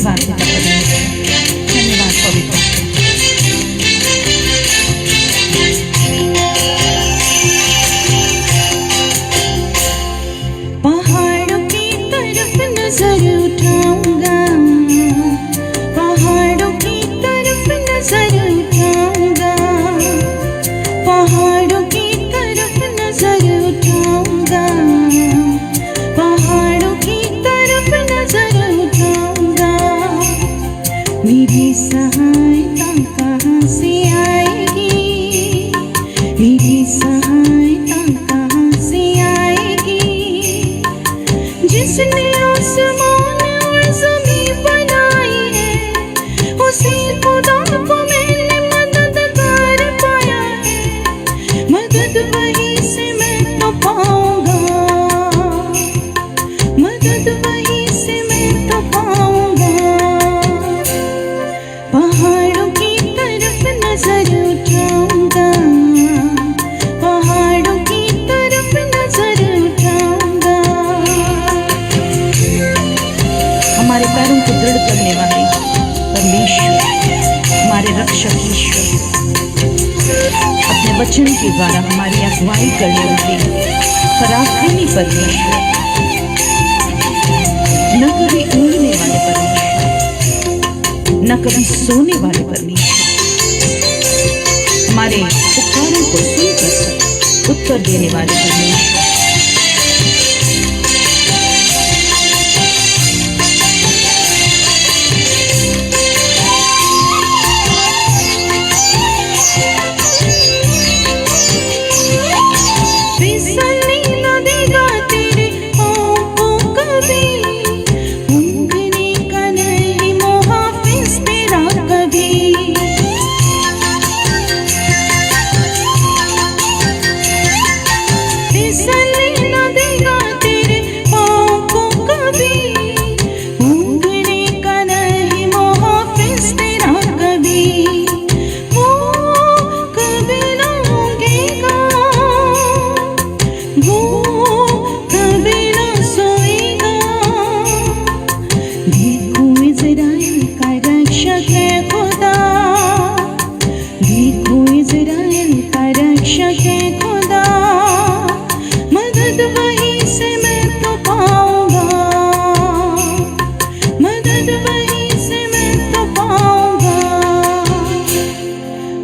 धन्यवाद पिता परमेश्वर, धन्यवाद पवित्र। पहाड़ों की तरफ नजर उठाऊंगा, पहाड़ों की तरफ नजर उठाऊंगा, पहाड़ों की तरफ नजर उठाऊंगा, पहाड़ों की तरफ नजर उठाऊंगा। मेरी सहायता कहाँ से आएगी, मेरी सहायता कहाँ से आएगी। जिसने आसमान और ज़मीन बनाई है, उसी खुदा को मैंने मददगार पाया है। मदद वहीं से मैं तो पाऊंगा, मदद वहीं से मैं तो पाऊंगा। पहाड़ों की तरफ नजर उठाऊंगा, पहाड़ों की तरफ नजर उठाऊंगा। हमारे पैरों को दृढ़ करने वाले परमेश्वर, हमारे रक्षक ईश्वर, अपने वचन के द्वारा हमारी अगुवाई करने वाले पराक्रमी परमेश्वर, न कभी ऊँघने वाले परमेश्वर, न कभी सोने वाले परमेश्वर, हमारे पुकारों को सुनकर उत्तर देने वाले परमेश्वर। फिसलने न देगा तेरे पाँव को कभी, ऊँघने का नहीं मुहाफिज तेरा कभी। फिसलने न देगा तेरे पाँव को कभी, ऊँघने का नहीं मुहाफिज तेरा कभी। वो कभी न ऊँघेगा, वो कभी न सोएगा। देखो इज़राइल का रक्षक है खुदा, देखो इज़राइल का रक्षक है खुदा। मदद वहीं से मैं तो पाऊंगा, मदद वहीं से मैं तो पाऊंगा।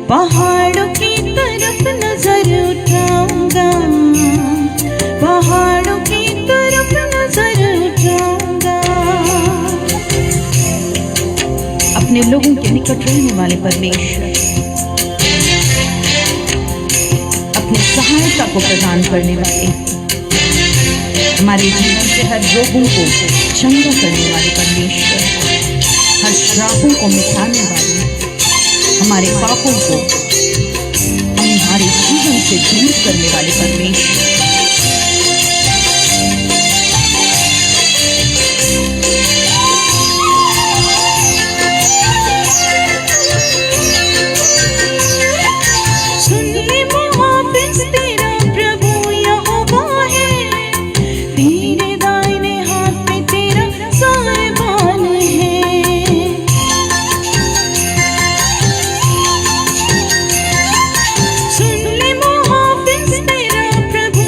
पहाड़ों की तरफ नजर उठाऊंगा, पहाड़ों की तरफ नजर उठाऊंगा। अपने लोगों के निकट रहने वाले परमेश्वर, अपनी सहायता को प्रदान करने वाले, हमारे जीवन से हर रोगों को चंगा करने वाले परमेश्वर, हर श्रापों को मिटाने वाले, हमारे पापों को हमारे जीवन से दूर करने वाले परमेश्वर। सुन ले मुहाफिज तेरा प्रभु यहोवा है, तेरे दाहिने हाथ पे तेरा साहिबान है। सुन ले मुहाफिज तेरा प्रभु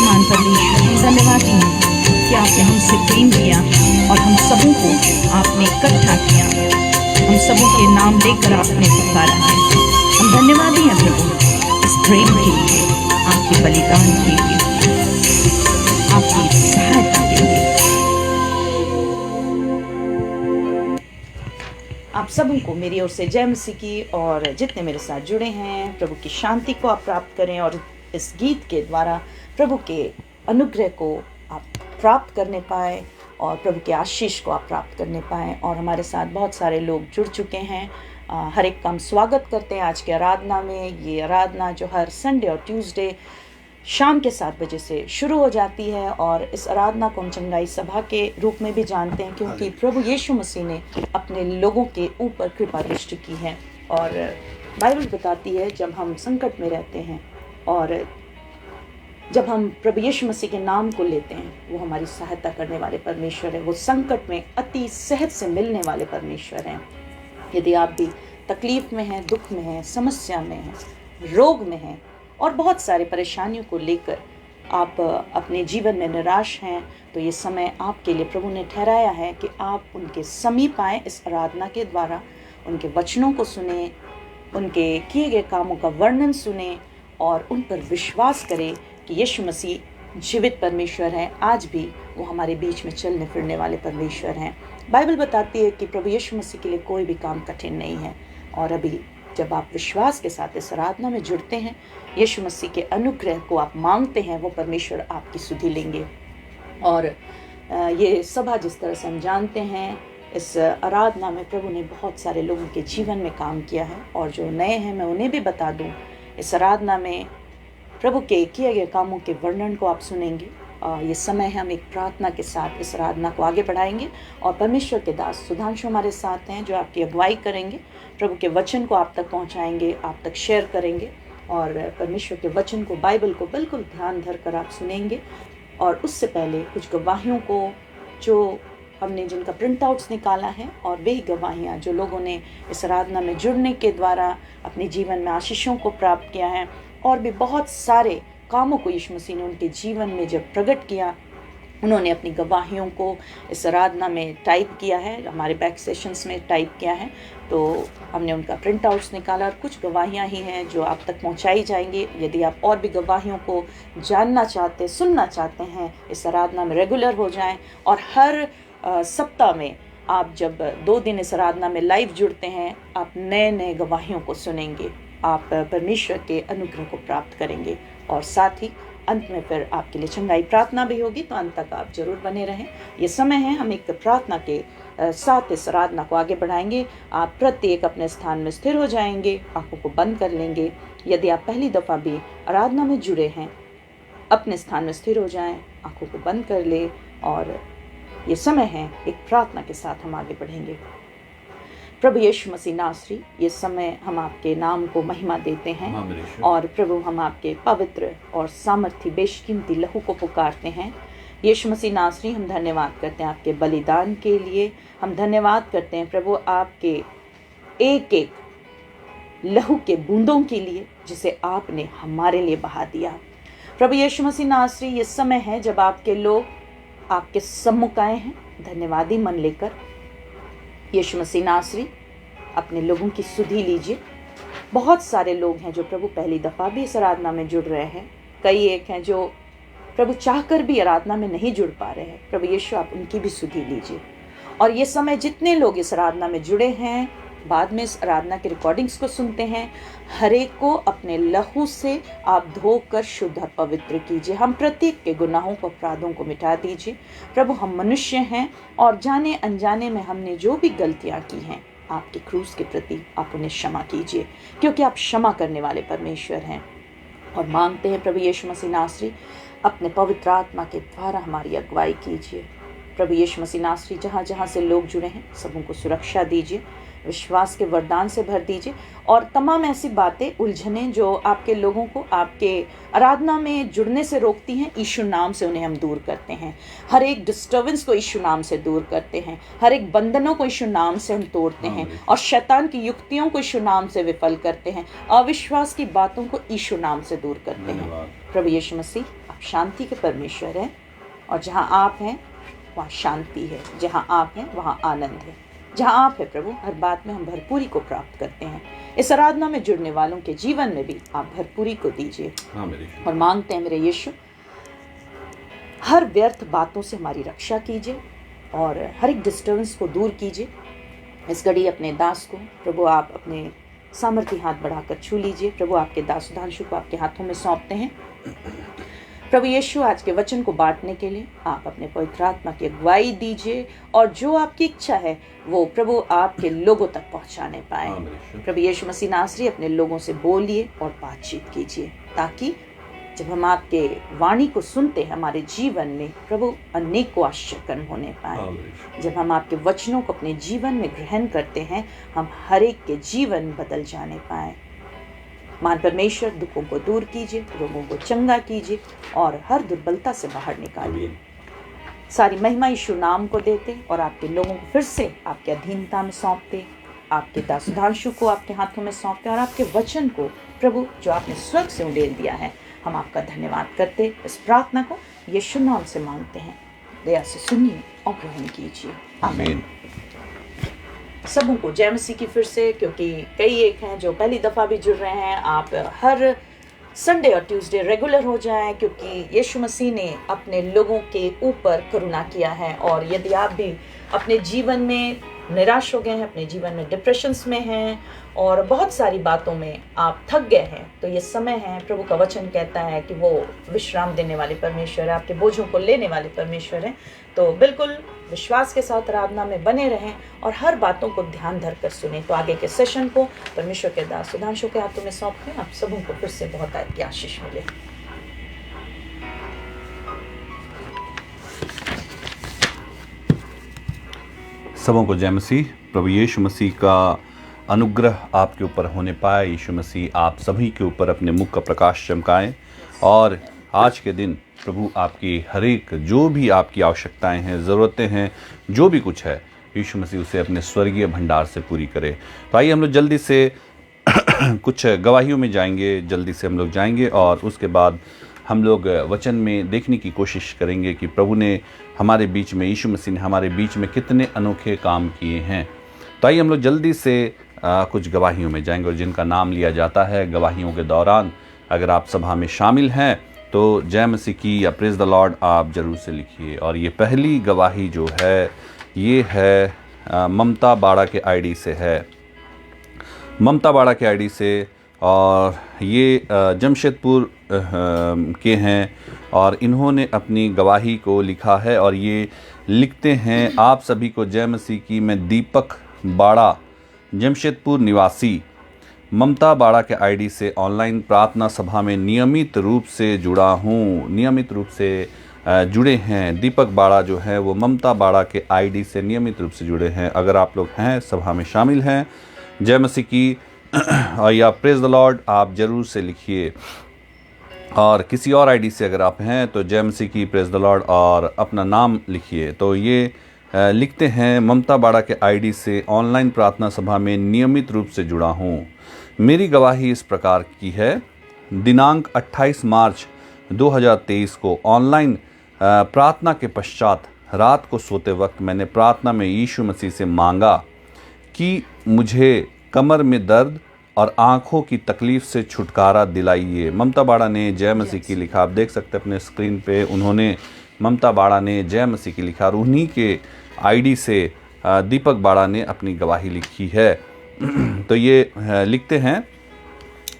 महान परमेश्वर, हम धन्यवादी हैं कि आपने हमसे प्रेम किया और हम सबों को आपने इकट्ठा किया, हम सबों के नाम लेकर आपने पुकारा है। हम धन्यवादी हैं प्रभु इस प्रेम के लिए, आपके बलिदान के लिए, आपकी सहायता के लिए। आप सबों को मेरी ओर से जय मसीह की, और जितने मेरे साथ जुड़े हैं प्रभु की शांति को आप प्राप्त करें और इस गीत के द्वारा प्रभु के अनुग्रह को आप प्राप्त करने पाए और प्रभु के आशीष को आप प्राप्त करने पाए। और हमारे साथ बहुत सारे लोग जुड़ चुके हैं। हर एक का हम स्वागत करते हैं आज की आराधना में। ये आराधना जो हर संडे और ट्यूसडे शाम के 7 बजे से शुरू हो जाती है, और इस आराधना को हम चंगाई सभा के रूप में भी जानते हैं, क्योंकि प्रभु यीशु मसीह ने अपने लोगों के ऊपर कृपा दृष्टि की है। और बाइबल बताती है जब हम संकट में रहते हैं और जब हम प्रभु यीशु मसीह के नाम को लेते हैं, वो हमारी सहायता करने वाले परमेश्वर है। वो संकट में अति सहज से मिलने वाले परमेश्वर हैं। यदि आप भी तकलीफ में हैं, दुख में हैं, समस्या में हैं, रोग में हैं और बहुत सारे परेशानियों को लेकर आप अपने जीवन में निराश हैं, तो ये समय आपके लिए प्रभु ने ठहराया है कि आप उनके समीप आएँ। इस आराधना के द्वारा उनके वचनों को सुने, उनके किए गए कामों का वर्णन सुने और उन पर विश्वास करें कि यीशु मसीह जीवित परमेश्वर हैं। आज भी वो हमारे बीच में चलने फिरने वाले परमेश्वर हैं। बाइबल बताती है कि प्रभु यीशु मसीह के लिए कोई भी काम कठिन नहीं है। और अभी जब आप विश्वास के साथ इस आराधना में जुड़ते हैं, यीशु मसीह के अनुग्रह को आप मांगते हैं, वो परमेश्वर आपकी सुधि लेंगे। और ये सभा जिस तरह से हम जानते हैं, इस आराधना में प्रभु ने बहुत सारे लोगों के जीवन में काम किया है। और जो नए हैं मैं उन्हें भी बता दूं, इस आराधना में प्रभु के किए गए कामों के वर्णन को आप सुनेंगे। ये समय है हम एक प्रार्थना के साथ इस आराधना को आगे बढ़ाएंगे, और परमेश्वर के दास सुधांशु हमारे साथ हैं जो आपकी अगुवाई करेंगे, प्रभु के वचन को आप तक पहुंचाएंगे, आप तक शेयर करेंगे और परमेश्वर के वचन को, बाइबल को बिल्कुल ध्यान धर कर आप सुनेंगे। और उससे पहले कुछ गवाहियों को जो हमने जिनका प्रिंट आउट्स निकाला है, और वही गवाहियाँ जो लोगों ने इस आराधना में जुड़ने के द्वारा अपने जीवन में आशीषों को प्राप्त किया है, और भी बहुत सारे कामों को यीशु मसीह ने उनके जीवन में जब प्रकट किया, उन्होंने अपनी गवाहियों को इस आराधना में टाइप किया है, हमारे बैक सेशंस में टाइप किया है। तो हमने उनका प्रिंट आउट्स निकाला, और कुछ गवाहियाँ ही हैं जो आप तक पहुंचाई जाएंगी। यदि आप और भी गवाहियों को जानना चाहते, सुनना चाहते हैं, इस आराधना में रेगुलर हो जाएं। और हर सप्ताह में आप जब 2 दिन इस आराधना में लाइव जुड़ते हैं, आप नए नए गवाहियों को सुनेंगे, आप परमेश्वर के अनुग्रह को प्राप्त करेंगे। और साथ ही अंत में फिर आपके लिए चंगाई प्रार्थना भी होगी, तो अंत तक आप जरूर बने रहें। ये समय है हम एक प्रार्थना के साथ इस आराधना को आगे बढ़ाएंगे। आप प्रत्येक अपने स्थान में स्थिर हो जाएंगे, आंखों को बंद कर लेंगे। यदि आप पहली दफ़ा भी आराधना में जुड़े हैं, अपने स्थान में स्थिर हो जाएं, आंखों को बंद कर ले, और ये समय है एक प्रार्थना के साथ हम आगे बढ़ेंगे। प्रभु यीशु मसीह नासरी, ये समय हम आपके नाम को महिमा देते हैं, और प्रभु हम आपके पवित्र और सामर्थी बेशकीमती लहू को पुकारते हैं। यीशु मसीह नासरी, हम धन्यवाद करते हैं आपके बलिदान के लिए। हम धन्यवाद करते हैं प्रभु आपके एक एक लहू के बूंदों के लिए जिसे आपने हमारे लिए बहा दिया। प्रभु यीशु मसीह नासरी, ये समय है जब आपके लोग आपके सम्मुख आए हैं धन्यवादी मन लेकर। यीशु मसीह नासरी, अपने लोगों की सुधि लीजिए। बहुत सारे लोग हैं जो प्रभु पहली दफ़ा भी इस आराधना में जुड़ रहे हैं, कई एक हैं जो प्रभु चाहकर भी आराधना में नहीं जुड़ पा रहे हैं। प्रभु यीशु, आप उनकी भी सुधि लीजिए। और ये समय जितने लोग इस आराधना में जुड़े हैं, बाद में इस आराधना के रिकॉर्डिंग्स को सुनते हैं, हर एक को अपने लहू से आप धोकर शुद्ध और पवित्र कीजिए। हम प्रत्येक के गुनाहों को, अपराधों को मिटा दीजिए। प्रभु, हम मनुष्य हैं और जाने अनजाने में हमने जो भी गलतियां की हैं, आपके क्रूस के प्रति आप उन्हें क्षमा कीजिए, क्योंकि आप क्षमा करने वाले परमेश्वर हैं। और मांगते हैं प्रभु यीशु मसीह नासरी, अपने पवित्र आत्मा के द्वारा हमारी अगुवाई कीजिए। प्रभु यीशु मसीह नासरी, जहाँ जहाँ से लोग जुड़े हैं सबों को सुरक्षा दीजिए, विश्वास के वरदान से भर दीजिए, और तमाम ऐसी बातें, उलझने जो आपके लोगों को आपके आराधना में जुड़ने से रोकती हैं, यीशु नाम से उन्हें हम दूर करते हैं। हर एक डिस्टर्बेंस को यीशु नाम से दूर करते हैं, हर एक बंधनों को यीशु नाम से हम तोड़ते हैं, और शैतान की युक्तियों को यीशु नाम से विफल करते हैं, अविश्वास की बातों को यीशु नाम से दूर करते हैं। प्रभु यीशु मसीह, आप शांति के परमेश्वर हैं, और जहाँ आप हैं वहाँ शांति है, जहाँ आप हैं वहाँ आनंद है। जहाँ आप है प्रभु, हर बात में हम भरपूरी को प्राप्त करते हैं। इस आराधना में जुड़ने वालों के जीवन में भी आप भरपूरी को दीजिए। और मांगते हैं मेरे यीशु, हर व्यर्थ बातों से हमारी रक्षा कीजिए और हर एक डिस्टर्बेंस को दूर कीजिए। इस घड़ी अपने दास को प्रभु आप अपने सामर्थ्य हाथ बढ़ाकर छू लीजिए। प्रभु आपके दास सुधांशु को आपके हाथों में सौंपते हैं। प्रभु यीशु, आज के वचन को बांटने के लिए आप अपने पवित्र आत्मा की अगुवाई दीजिए, और जो आपकी इच्छा है वो प्रभु आपके लोगों तक पहुंचाने पाए। प्रभु यीशु मसीह नासरी, अपने लोगों से बोलिए और बातचीत कीजिए, ताकि जब हम आपके वाणी को सुनते हैं हमारे जीवन में प्रभु अनेकों आश्चर्य होने पाए। जब हम आपके वचनों को अपने जीवन में ग्रहण करते हैं, हम हर एक के जीवन बदल जाने पाए। मान परमेश्वर, दुखों को दूर कीजिए, रोगों को चंगा कीजिए और हर दुर्बलता से बाहर निकालिए। सारी महिमा यीशु नाम को देते और आपके लोगों को फिर से आपके अधीनता में सौंपते, आपके दास सुधांशु को आपके हाथों में सौंपते, और आपके वचन को प्रभु जो आपने स्वर्ग से उड़ेल दिया है, हम आपका धन्यवाद करते। इस प्रार्थना को यीशु नाम से मांगते हैं। दया से सुनिए और ग्रहण कीजिए। आमीन। सबों को जय मसीह की फिर से, क्योंकि कई एक हैं जो पहली दफ़ा भी जुड़ रहे हैं। आप हर संडे और ट्यूसडे रेगुलर हो जाएं, क्योंकि यीशु मसीह ने अपने लोगों के ऊपर करुणा किया है। और यदि आप भी अपने जीवन में निराश हो गए हैं, अपने जीवन में डिप्रेशंस में हैं और बहुत सारी बातों में आप थक गए हैं, तो ये समय है। प्रभु का वचन कहता है कि वो विश्राम देने वाले परमेश्वर है, आपके बोझों को लेने वाले परमेश्वर हैं। तो बिल्कुल विश्वास के साथ आराधना में बने रहें और हर बातों को ध्यान धर कर सुने। तो आगे के सेशन को परमेश्वर के दास सुधांशु के हाथों में सौंपते हैं। आप सबों को फिर से बहुत की आशीष मिले। सबों को जय मसीह। प्रभु यीशु मसीह का अनुग्रह आपके ऊपर होने पाए। यीशु मसीह आप सभी के ऊपर अपने मुख का प्रकाश चमकाएं, और आज के दिन प्रभु आपकी हर एक जो भी आपकी आवश्यकताएं हैं, ज़रूरतें हैं, जो भी कुछ है, यीशु मसीह उसे अपने स्वर्गीय भंडार से पूरी करे। तो आइए हम लोग जल्दी से कुछ गवाहियों में जाएंगे, जल्दी से हम लोग जाएंगे, और उसके बाद हम लोग वचन में देखने की कोशिश करेंगे कि प्रभु ने हमारे बीच में, यीशु मसीह ने हमारे बीच में कितने अनोखे काम किए हैं। तो आइए हम लोग जल्दी से कुछ गवाहियों में जाएंगे, और जिनका नाम लिया जाता है गवाहियों के दौरान, अगर आप सभा में शामिल हैं तो जय मसीह की या प्रेज द लॉर्ड आप ज़रूर से लिखिए। और ये पहली गवाही जो है ये है ममता बाड़ा के आईडी से है, ममता बाड़ा के आईडी से, और ये जमशेदपुर के हैं, और इन्होंने अपनी गवाही को लिखा है और ये लिखते हैं, आप सभी को जय मसीह की। मैं दीपक बाड़ा, जमशेदपुर निवासी, ममता बाड़ा के आईडी से ऑनलाइन प्रार्थना सभा में नियमित रूप से जुड़ा हूँ। नियमित रूप से जुड़े हैं दीपक बाड़ा जो है वो ममता बाड़ा के आईडी से नियमित रूप से जुड़े हैं। अगर आप लोग हैं, सभा में शामिल हैं, जय मसीह की और या प्रेज द लॉर्ड आप ज़रूर से लिखिए। और किसी और आईडी से अगर आप हैं तो जय मसीह की, प्रेज द लॉर्ड और अपना नाम लिखिए। तो ये लिखते हैं, ममता बाड़ा के आईडी से ऑनलाइन प्रार्थना सभा में नियमित रूप से जुड़ा हूँ। मेरी गवाही इस प्रकार की है। दिनांक 28 मार्च 2023 को ऑनलाइन प्रार्थना के पश्चात रात को सोते वक्त मैंने प्रार्थना में यीशु मसीह से मांगा कि मुझे कमर में दर्द और आँखों की तकलीफ़ से छुटकारा दिलाइए। ममता बाड़ा ने जय मसीह की लिखा, आप देख सकते हैं अपने स्क्रीन पे, उन्होंने ममता बाड़ा ने जय मसीह की लिखा और उन्हीं के आईडी से दीपक बाड़ा ने अपनी गवाही लिखी है। तो ये लिखते हैं,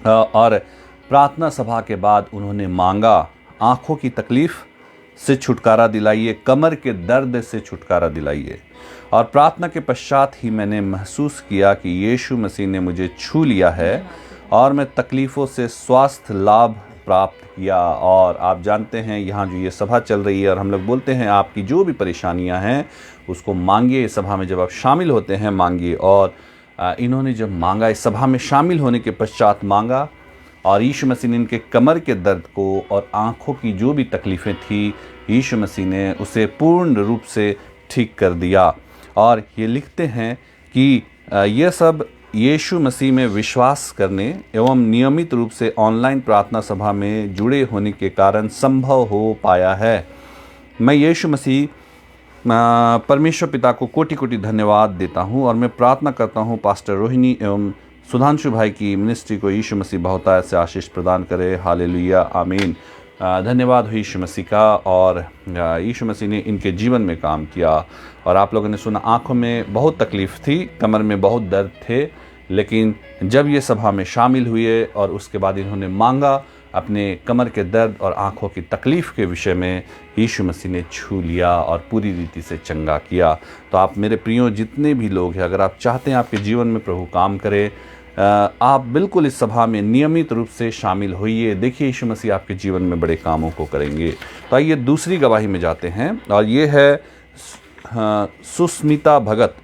और प्रार्थना सभा के बाद उन्होंने मांगा, आँखों की तकलीफ़ से छुटकारा दिलाइए, कमर के दर्द से छुटकारा दिलाइए। और प्रार्थना के पश्चात ही मैंने महसूस किया कि यीशु मसीह ने मुझे छू लिया है और मैं तकलीफ़ों से स्वास्थ्य लाभ प्राप्त किया। और आप जानते हैं यहाँ जो ये सभा चल रही है और हम लोग बोलते हैं आपकी जो भी परेशानियाँ हैं उसको मांगिए। इस सभा में जब आप शामिल होते हैं मांगिए। और इन्होंने जब मांगा, इस सभा में शामिल होने के पश्चात मांगा, और यीशु मसीह ने इनके कमर के दर्द को और आँखों की जो भी तकलीफ़ें थी यीशु मसीह ने उसे पूर्ण रूप से ठीक कर दिया। और ये लिखते हैं कि यह सब यीशु मसीह में विश्वास करने एवं नियमित रूप से ऑनलाइन प्रार्थना सभा में जुड़े होने के कारण संभव हो पाया है। मैं यीशु मसीह परमेश्वर पिता को कोटि कोटि धन्यवाद देता हूं और मैं प्रार्थना करता हूं पास्टर रोहिणी एवं सुधांशु भाई की मिनिस्ट्री को यीशु मसीह बहुतायत से आशीष प्रदान करे। हालेलुया, आमीन। धन्यवाद हो यीशु मसीह का। और यीशु मसीह ने इनके जीवन में काम किया और आप लोगों ने सुना, आंखों में बहुत तकलीफ़ थी, कमर में बहुत दर्द थे, लेकिन जब ये सभा में शामिल हुए और उसके बाद इन्होंने मांगा अपने कमर के दर्द और आंखों की तकलीफ़ के विषय में, यीशु मसीह ने छू लिया और पूरी रीति से चंगा किया। तो आप मेरे प्रियो जितने भी लोग हैं, अगर आप चाहते हैं आपके जीवन में प्रभु काम करे, आप बिल्कुल इस सभा में नियमित रूप से शामिल होइए। देखिए यीशु मसीह आपके जीवन में बड़े कामों को करेंगे। तो आइए दूसरी गवाही में जाते हैं और ये है सुष्मिता भगत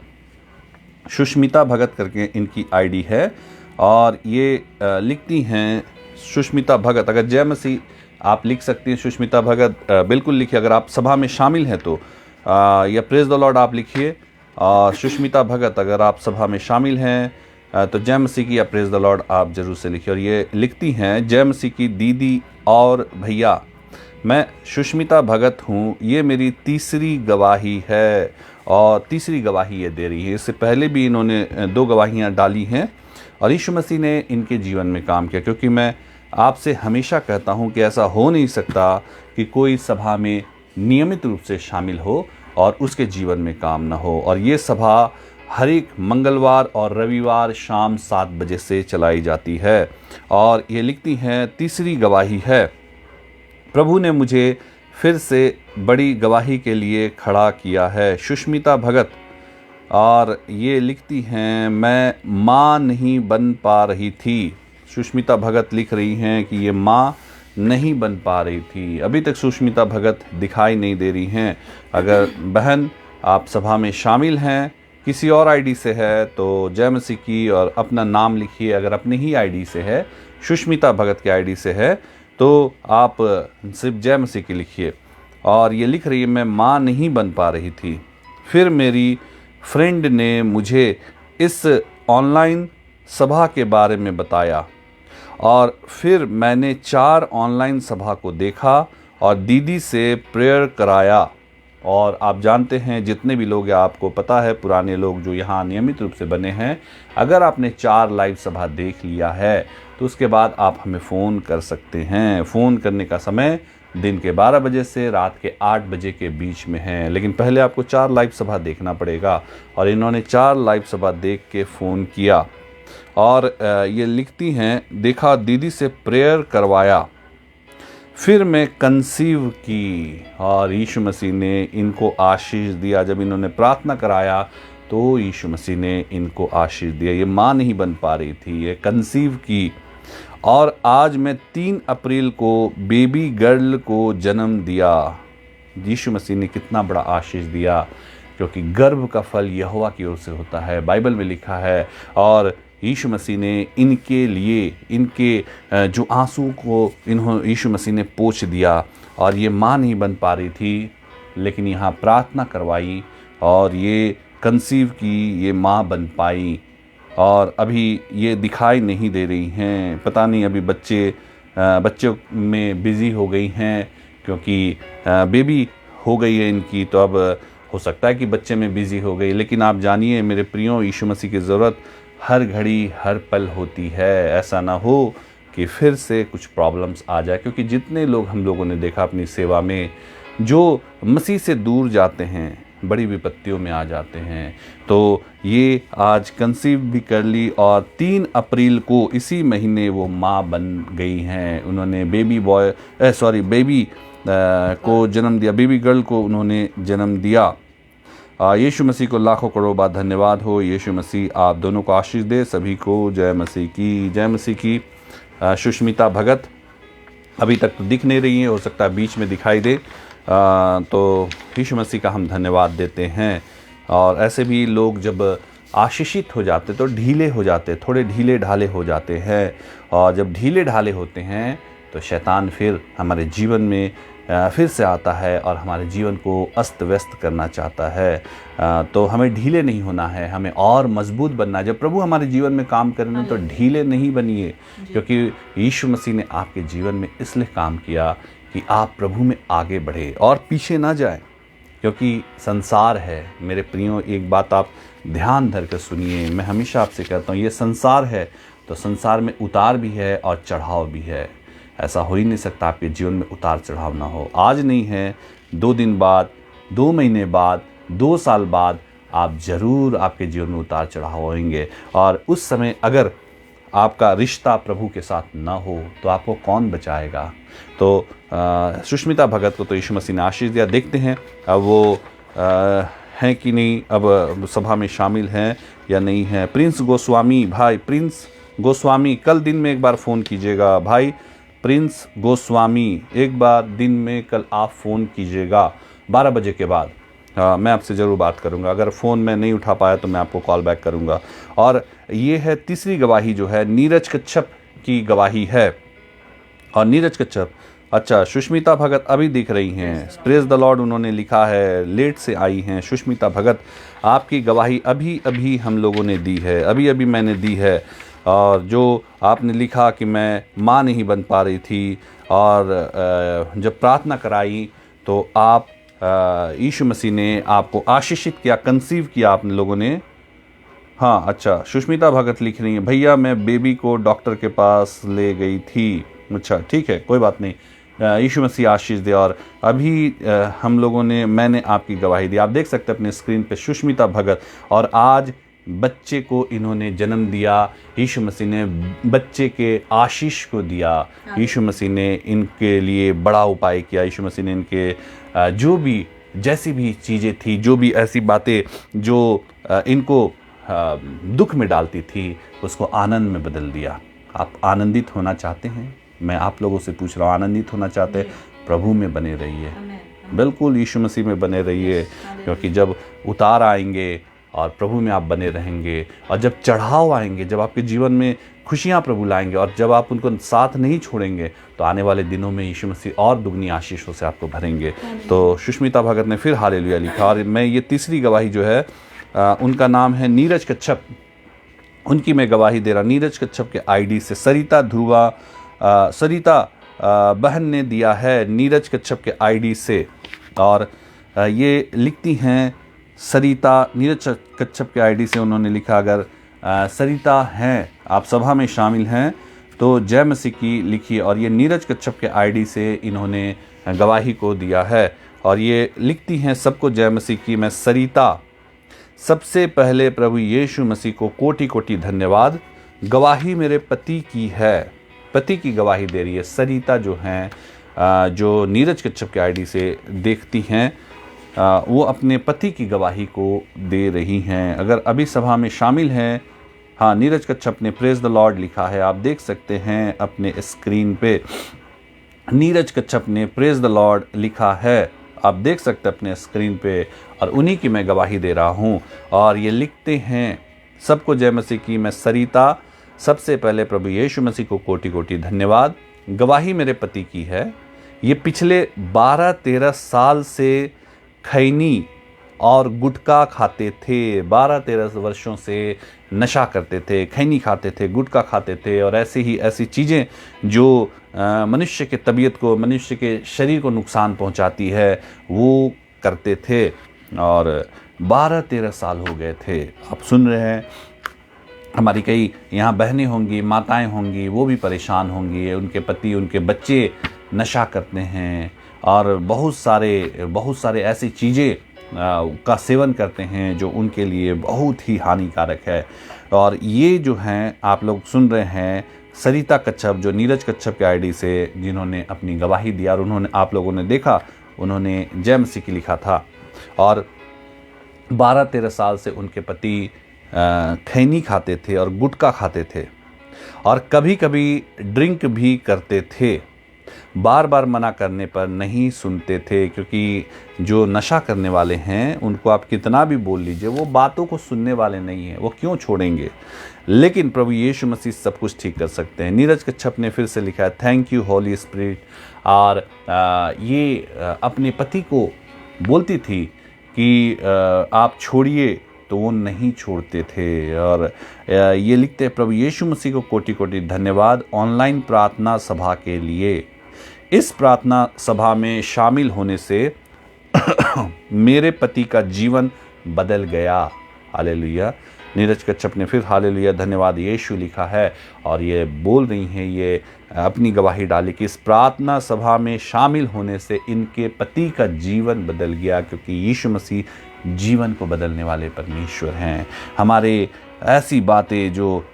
करके इनकी आईडी है और ये लिखती हैं सुष्मिता भगत। अगर जय मसीह आप लिख सकती हैं, सुष्मिता भगत बिल्कुल लिखिए। अगर आप सभा में शामिल हैं तो या प्रेज द लॉर्ड आप लिखिए। और सुष्मिता भगत अगर आप सभा में शामिल हैं तो जय मसीह की या प्रेज द लॉर्ड आप जरूर से लिखिए। और ये लिखती हैं, जय मसीह की दीदी और भैया, मैं सुष्मिता भगत हूँ, ये मेरी तीसरी गवाही है। और तीसरी गवाही ये दे रही है। इससे पहले भी इन्होंने 2 गवाहियाँ डाली हैं और यीशु मसीह ने इनके जीवन में काम किया। क्योंकि मैं आपसे हमेशा कहता हूँ कि ऐसा हो नहीं सकता कि कोई सभा में नियमित रूप से शामिल हो और उसके जीवन में काम ना हो। और ये सभा हर एक मंगलवार और रविवार शाम 7 बजे से चलाई जाती है। और ये लिखती हैं, तीसरी गवाही है, प्रभु ने मुझे फिर से बड़ी गवाही के लिए खड़ा किया है। सुष्मिता भगत। और ये लिखती हैं, मैं माँ नहीं बन पा रही थी। सुष्मिता भगत लिख रही हैं कि ये माँ नहीं बन पा रही थी। अभी तक सुष्मिता भगत दिखाई नहीं दे रही हैं। अगर बहन आप सभा में शामिल हैं, किसी और आईडी से है तो जय मसीह की और अपना नाम लिखिए। अगर अपनी ही आईडी से है, सुष्मिता भगत के आईडी से है, तो आप सिर्फ जय मसीह की लिखिए। और ये लिख रही है, मैं माँ नहीं बन पा रही थी, फिर मेरी फ्रेंड ने मुझे इस ऑनलाइन सभा के बारे में बताया और फिर मैंने 4 ऑनलाइन सभा को देखा और दीदी से प्रेयर कराया। और आप जानते हैं, जितने भी लोग हैं, आपको पता है, पुराने लोग जो यहाँ नियमित रूप से बने हैं, अगर आपने 4 लाइव सभा देख लिया है तो उसके बाद आप हमें फ़ोन कर सकते हैं। फ़ोन करने का समय दिन के 12 बजे से रात के 8 बजे के बीच में है, लेकिन पहले आपको 4 लाइव सभा देखना पड़ेगा। और इन्होंने 4 लाइव सभा देख के फ़ोन किया और ये लिखती हैं, देखा, दीदी से प्रेयर करवाया, फिर मैं कंसीव की और यीशु मसीह ने इनको आशीष दिया। जब इन्होंने प्रार्थना कराया तो यीशु मसीह ने इनको आशीष दिया। ये माँ नहीं बन पा रही थी, ये कंसीव की। और आज मैं 3 अप्रैल को बेबी गर्ल को जन्म दिया। यीशु मसीह ने कितना बड़ा आशीष दिया, क्योंकि गर्भ का फल यहोवा की ओर से होता है, बाइबल में लिखा है। और यीशु मसीह ने इनके लिए, इनके जो आंसू को यीशु मसीह ने पोंछ दिया। और ये माँ नहीं बन पा रही थी, लेकिन यहाँ प्रार्थना करवाई और ये कंसीव की, ये माँ बन पाई। और अभी ये दिखाई नहीं दे रही हैं, पता नहीं अभी बच्चों में बिज़ी हो गई हैं, क्योंकि बेबी हो गई है इनकी, तो अब हो सकता है कि बच्चे में बिज़ी हो गई। लेकिन आप जानिए मेरे प्रियो, यीशु मसीह की ज़रूरत हर घड़ी हर पल होती है। ऐसा ना हो कि फिर से कुछ प्रॉब्लम्स आ जाए, क्योंकि जितने लोग हम लोगों ने देखा अपनी सेवा में जो मसीह से दूर जाते हैं, बड़ी विपत्तियों में आ जाते हैं। तो ये आज कंसीव भी कर ली और 3 अप्रैल को इसी महीने वो माँ बन गई हैं। उन्होंने बेबी को जन्म दिया, बेबी गर्ल को उन्होंने जन्म दिया। यीशु मसीह को लाखों करोड़ बार धन्यवाद हो। यीशु मसीह आप दोनों को आशीष दे। सभी को जय मसीह की, जय मसीह की। सुष्मिता भगत अभी तक तो दिख नहीं रही है, हो सकता है बीच में दिखाई दे। तो यीशु मसीह का हम धन्यवाद देते हैं। और ऐसे भी लोग जब आशीषित हो जाते तो ढीले हो जाते, थोड़े ढीले ढाले हो जाते हैं। और जब ढीले ढाले होते हैं तो शैतान फिर हमारे जीवन में फिर से आता है और हमारे जीवन को अस्त व्यस्त करना चाहता है। तो हमें ढीले नहीं होना है, हमें और मजबूत बनना है। जब प्रभु हमारे जीवन में काम करें तो ढीले नहीं बनिए, क्योंकि यीशु मसीह ने आपके जीवन में इसलिए काम किया कि आप प्रभु में आगे बढ़े और पीछे ना जाए। क्योंकि संसार है मेरे प्रियो, एक बात आप ध्यान धर कर सुनिए, मैं हमेशा आपसे कहता हूँ, ये संसार है तो संसार में उतार भी है और चढ़ाव भी है। ऐसा हो ही नहीं सकता आपके जीवन में उतार चढ़ाव ना हो। आज नहीं है, 2 दिन बाद, 2 महीने बाद, 2 साल बाद आप ज़रूर आपके जीवन में उतार चढ़ाव होंगे। और उस समय अगर आपका रिश्ता प्रभु के साथ ना हो तो आपको कौन बचाएगा। तो सुष्मिता भगत को तो यीशु मसीह ने आशीष दिया। देखते हैं अब वो हैं कि नहीं, अब सभा में शामिल हैं या नहीं हैं। प्रिंस गोस्वामी, भाई प्रिंस गोस्वामी, कल दिन में एक बार फ़ोन कीजिएगा। भाई प्रिंस गोस्वामी, एक बार दिन में कल आप फ़ोन कीजिएगा 12 बजे के बाद। मैं आपसे ज़रूर बात करूंगा। अगर फ़ोन में नहीं उठा पाया तो मैं आपको कॉल बैक करूंगा। और ये है तीसरी गवाही जो है नीरज कच्छप की गवाही है। और नीरज कच्छप, अच्छा, सुष्मिता भगत अभी दिख रही हैं, प्रेज द लॉर्ड उन्होंने लिखा है, लेट से आई हैं। सुष्मिता भगत, आपकी गवाही अभी अभी हम लोगों ने दी है, अभी अभी मैंने दी है। और जो आपने लिखा कि मैं माँ नहीं बन पा रही थी और जब प्रार्थना कराई तो आप यीशु मसीह ने आपको आशीषित किया, कंसीव किया आप लोगों ने। हाँ, अच्छा, सुष्मिता भगत लिख रही हैं, भैया मैं बेबी को डॉक्टर के पास ले गई थी। अच्छा, ठीक है, कोई बात नहीं, यीशु मसीह आशीष दे। और अभी हम लोगों ने, मैंने आपकी गवाही दी, आप देख सकते हैं अपने स्क्रीन पे सुष्मिता भगत। और आज बच्चे को इन्होंने जन्म दिया, यीशु मसीह ने बच्चे के आशीष को दिया, यीशु मसीह ने इनके लिए बड़ा उपाय किया, यीशु मसीह ने इनके जो भी जैसी भी चीज़ें थी, जो भी ऐसी बातें जो इनको दुख में डालती थी, उसको आनंद में बदल दिया। आप आनंदित होना चाहते हैं? मैं आप लोगों से पूछ रहा हूँ, आनंदित होना चाहते हैं? प्रभु में बने रहिए, बिल्कुल यीशु मसीह में बने रहिए, क्योंकि जब उतार आएंगे और प्रभु में आप बने रहेंगे, और जब चढ़ाव आएंगे, जब आपके जीवन में खुशियाँ प्रभु लाएंगे, और जब आप उनको साथ नहीं छोड़ेंगे, तो आने वाले दिनों में यीशु मसीह और दुगनी आशीषों से आपको भरेंगे। तो सुष्मिता भगत ने फिर हालेलुया लिखा। और मैं ये तीसरी गवाही जो है, उनका नाम है नीरज कच्छप, उनकी मैं गवाही दे रहा। नीरज कच्छप के आईडी से सरिता बहन ने दिया है, नीरज कच्छप के आईडी से। और ये लिखती हैं सरिता, नीरज कच्छप के आईडी से उन्होंने लिखा, अगर सरिता हैं, आप सभा में शामिल हैं तो जय मसीह की लिखिए। और ये नीरज कच्छप के आईडी से इन्होंने गवाही को दिया है। और ये लिखती हैं, सबको जय मसीह की। मैं सरिता, सबसे पहले प्रभु यीशु मसीह को कोटि कोटि धन्यवाद। गवाही मेरे पति की है, पति की गवाही दे रही है सरिता जो हैं, जो नीरज कच्छप के आईडी से देखती हैं, वो अपने पति की गवाही को दे रही हैं। अगर अभी सभा में शामिल हैं, हाँ, नीरज कच्छप ने प्रेज द लॉर्ड लिखा है, आप देख सकते हैं अपने स्क्रीन पे। नीरज कच्छप ने प्रेज द लॉर्ड लिखा है, आप देख सकते हैं अपने स्क्रीन पे, और उन्हीं की मैं गवाही दे रहा हूँ। और ये लिखते हैं, सबको जय मसीह की। मैं सरिता, सबसे पहले प्रभु यीशु मसीह को कोटि कोटि धन्यवाद। गवाही मेरे पति की है, ये पिछले 12-13 साल से खैनी और गुटखा खाते थे, 12-13 वर्षों से नशा करते थे, खैनी खाते थे, गुटखा खाते थे, और ऐसी चीज़ें जो मनुष्य के तबीयत को, मनुष्य के शरीर को नुकसान पहुंचाती है, वो करते थे। और 12-13 साल हो गए थे। आप सुन रहे हैं, हमारी कई यहाँ बहनें होंगी, माताएं होंगी, वो भी परेशान होंगी, उनके पति, उनके बच्चे नशा करते हैं और बहुत सारे ऐसी चीज़ें का सेवन करते हैं जो उनके लिए बहुत ही हानिकारक है। और ये जो हैं, आप लोग सुन रहे हैं, सरिता कच्छप जो नीरज कच्छप के आईडी से जिन्होंने अपनी गवाही दिया, और उन्होंने, आप लोगों ने देखा, उन्होंने जय मसीह की लिखा था। और 12-13 साल से उनके पति खैनी खाते थे और गुटखा खाते थे, और कभी कभी ड्रिंक भी करते थे। बार बार मना करने पर नहीं सुनते थे, क्योंकि जो नशा करने वाले हैं उनको आप कितना भी बोल लीजिए, वो बातों को सुनने वाले नहीं हैं, वो क्यों छोड़ेंगे। लेकिन प्रभु यीशु मसीह सब कुछ ठीक कर सकते हैं। नीरज कच्छप ने फिर से लिखा है, थैंक यू होली स्पिरिट। और ये अपने पति को बोलती थी कि आप छोड़िए, तो वो नहीं छोड़ते थे। और ये लिखते हैं, प्रभु यीशु मसीह को कोटि कोटि धन्यवाद ऑनलाइन प्रार्थना सभा के लिए। इस प्रार्थना सभा में शामिल होने से मेरे पति का जीवन बदल गया। हालेलुया। नीरज कच्छप ने फिर हालेलुया धन्यवाद यीशु लिखा है, और ये बोल रही हैं, ये अपनी गवाही डाली कि इस प्रार्थना सभा में शामिल होने से इनके पति का जीवन बदल गया, क्योंकि यीशु मसीह जीवन को बदलने वाले परमेश्वर हैं। हमारे ऐसी बातें जो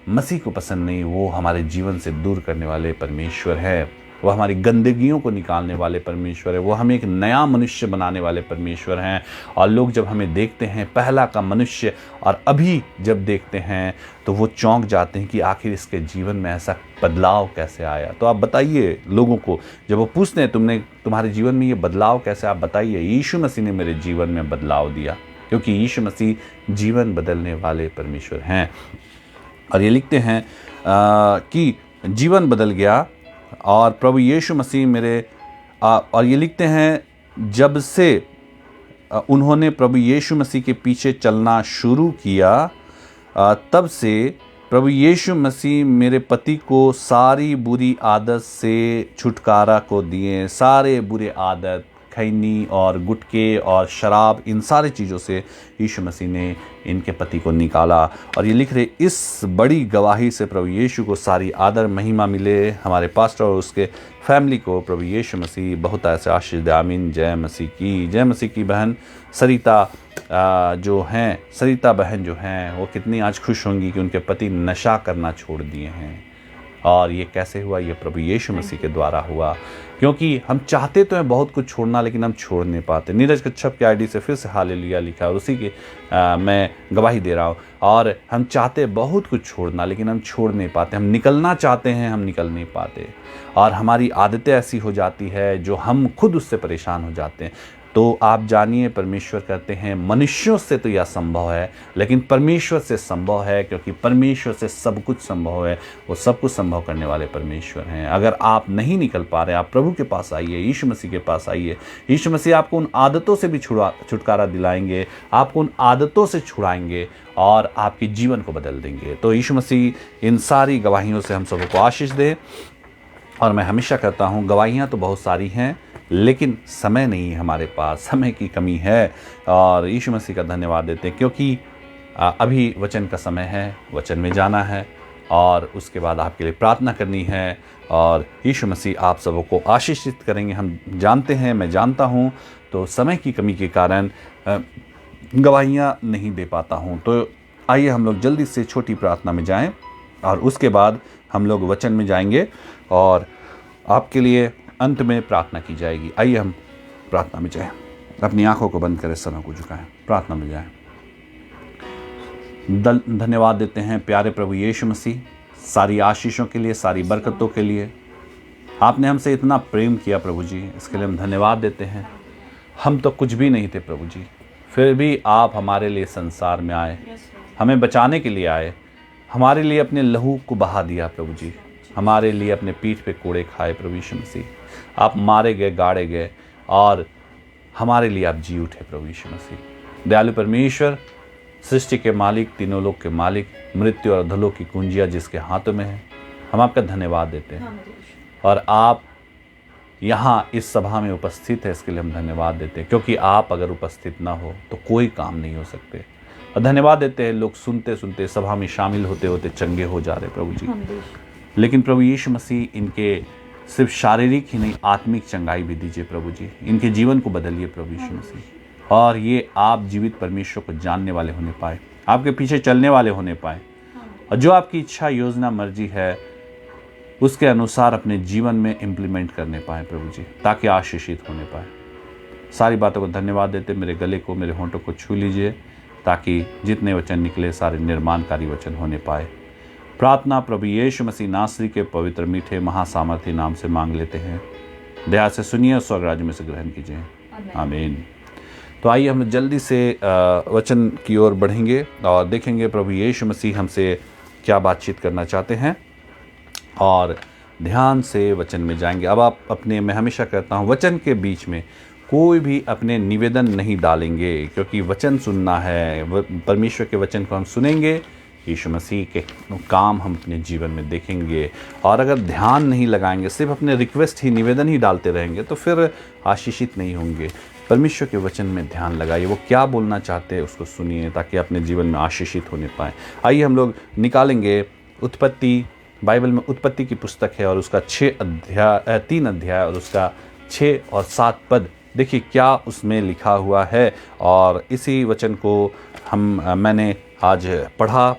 मसीह को पसंद नहीं, वो हमारे जीवन से दूर करने वाले परमेश्वर हैं। वो हमारी गंदगियों को निकालने वाले परमेश्वर है। वो हमें एक नया मनुष्य बनाने वाले परमेश्वर हैं। और लोग जब हमें देखते हैं, पहला का मनुष्य और अभी जब देखते हैं, तो वो चौंक जाते हैं कि आखिर इसके जीवन में ऐसा बदलाव कैसे आया। तो आप बताइए लोगों को, जब वो पूछते हैं तुम्हारे जीवन में ये बदलाव कैसे, आप बताइए। यीशु मसीह ने मेरे जीवन में बदलाव दिया, क्योंकि यीशु मसीह जीवन बदलने वाले परमेश्वर हैं। और ये लिखते हैं कि जीवन बदल गया, और प्रभु यीशु मसीह मेरे और ये लिखते हैं, जब से उन्होंने प्रभु यीशु मसीह के पीछे चलना शुरू किया, तब से प्रभु यीशु मसीह मेरे पति को सारी बुरी आदत से छुटकारा को दिए। सारे बुरे आदत, खैनी और गुटके और शराब, इन सारी चीज़ों से यीशु मसीह ने इनके पति को निकाला। और ये लिख रहे, इस बड़ी गवाही से प्रभु यीशु को सारी आदर महिमा मिले। हमारे पास्टर और उसके फैमिली को प्रभु यीशु मसीह बहुत ऐसे आशीष दे। आमीन। जय मसीह की। जय मसीह की। बहन सरिता जो हैं, सरिता बहन जो हैं, वो कितनी आज खुश होंगी कि उनके पति नशा करना छोड़ दिए हैं। और ये कैसे हुआ? ये प्रभु यीशु मसीह के द्वारा हुआ, क्योंकि हम चाहते तो हैं बहुत कुछ छोड़ना, लेकिन हम छोड़ नहीं पाते। नीरज कच्छप के आईडी से फिर से हालेलुया लिखा, और उसी की मैं गवाही दे रहा हूँ। और हम चाहते बहुत कुछ छोड़ना, लेकिन हम छोड़ नहीं पाते। हम निकलना चाहते हैं, हम निकल नहीं पाते। और हमारी आदतें ऐसी हो जाती है जो हम खुद उससे परेशान हो जाते हैं। तो आप जानिए, परमेश्वर कहते हैं मनुष्यों से तो यह संभव है, लेकिन परमेश्वर से संभव है, क्योंकि परमेश्वर से सब कुछ संभव है। वो सब कुछ संभव करने वाले परमेश्वर हैं। अगर आप नहीं निकल पा रहे, आप प्रभु के पास आइए, यीशु मसीह के पास आइए। यीशु मसीह आपको उन आदतों से भी छुटकारा दिलाएंगे, आपको उन आदतों से छुड़ाएंगे और आपके जीवन को बदल देंगे। तो यीशु मसीह इन सारी गवाहियों से हम सबको आशीष दे। और मैं हमेशा कहता हूँ, गवाहियाँ तो बहुत सारी हैं, लेकिन समय नहीं है हमारे पास, समय की कमी है। और यीशु मसीह का धन्यवाद देते हैं, क्योंकि अभी वचन का समय है, वचन में जाना है और उसके बाद आपके लिए प्रार्थना करनी है। और यीशु मसीह आप सबको आशीषित करेंगे, हम जानते हैं, मैं जानता हूँ। तो समय की कमी के कारण गवाहियाँ नहीं दे पाता हूँ। तो आइए हम लोग जल्दी से छोटी प्रार्थना में जाएं, और उसके बाद हम लोग वचन में जाएंगे और आपके लिए अंत में प्रार्थना की जाएगी। आइए हम प्रार्थना में जाएं। अपनी आंखों को बंद करें, सरों को झुकाएं, प्रार्थना में जाएं। धन्यवाद देते हैं प्यारे प्रभु यीशु मसीह, सारी आशीषों के लिए, सारी बरकतों के लिए। आपने हमसे इतना प्रेम किया प्रभु जी, इसके लिए हम धन्यवाद देते हैं। हम तो कुछ भी नहीं थे प्रभु जी, फिर भी आप हमारे लिए संसार में आए, हमें बचाने के लिए आए, हमारे लिए अपने लहू को बहा दिया प्रभु जी, हमारे लिए अपने पीठ पे कोड़े खाए प्रभु यीशु मसीह। आप मारे गए, गाड़े गए, और हमारे लिए आप जी उठे प्रभु यीशु मसीह। दयालु परमेश्वर, सृष्टि के मालिक, तीनों लोक के मालिक, मृत्यु और अधोलोक की कुंजियाँ जिसके हाथों में है, हम आपका धन्यवाद देते हैं। और आप यहाँ इस सभा में उपस्थित है, इसके लिए हम धन्यवाद देते हैं, क्योंकि आप अगर उपस्थित ना हो तो कोई काम नहीं हो सकते। और धन्यवाद देते हैं, लोग सुनते सुनते, सभा में शामिल होते होते चंगे हो जा रहे प्रभु जी। लेकिन प्रभु यीशु मसीह इनके सिर्फ शारीरिक ही नहीं, आत्मिक चंगाई भी दीजिए प्रभु जी। इनके जीवन को बदलिए प्रभु यीशु मसीह, और ये आप जीवित परमेश्वर को जानने वाले होने पाए, आपके पीछे चलने वाले होने पाए, और जो आपकी इच्छा, योजना, मर्जी है उसके अनुसार अपने जीवन में इम्प्लीमेंट करने पाए प्रभु जी, ताकि आशीषित होने पाए। सारी बातों को धन्यवाद देते, मेरे गले को, मेरे होंठों को छू लीजिए, ताकि जितने वचन निकले सारे निर्माणकारी वचन होने पाए। प्रार्थना प्रभु यीशु मसीह नासरी के पवित्र मीठे महासामर्थी नाम से मांग लेते हैं। दया से सुनिए और स्वर्ग राज्य में से ग्रहण कीजिए। आमीन। तो आइए हम जल्दी से वचन की ओर बढ़ेंगे और देखेंगे प्रभु यीशु मसीह हमसे क्या बातचीत करना चाहते हैं और ध्यान से वचन में जाएंगे। अब आप अपने, मैं हमेशा कहता हूँ, वचन के बीच में कोई भी अपने निवेदन नहीं डालेंगे, क्योंकि वचन सुनना है। परमेश्वर के वचन को हम सुनेंगे, यीशु मसीह के काम हम अपने जीवन में देखेंगे। और अगर ध्यान नहीं लगाएंगे, सिर्फ अपने रिक्वेस्ट ही, निवेदन ही डालते रहेंगे, तो फिर आशीषित नहीं होंगे। परमेश्वर के वचन में ध्यान लगाइए, वो क्या बोलना चाहते हैं उसको सुनिए, ताकि अपने जीवन में आशीषित होने पाए। आइए हम लोग निकालेंगे उत्पत्ति। बाइबल में उत्पत्ति की पुस्तक है और उसका 3 अध्याय और उसका 6 और 7 पद। देखिए क्या उसमें लिखा हुआ है। और इसी वचन को मैंने आज पढ़ा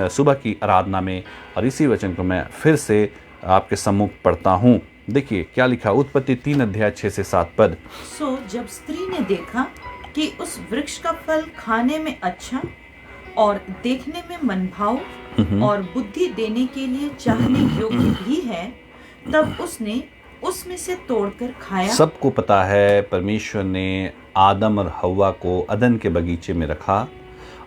सुबह की आराधना में, और इसी वचन को मैं फिर से आपके सम्मुख पढ़ता हूँ। देखिए क्या लिखा, उत्पत्ति 3 अध्याय 6 से 7 पद। सो जब स्त्री ने देखा कि उस वृक्ष का फल खाने में अच्छा और देखने में मनभाव और बुद्धि देने के लिए चाहने योग्य भी है, तब उसने उसमें से तोड़कर खाया। सबको पता है परमेश्वर ने आदम और हव्वा को अदन के बगीचे में रखा,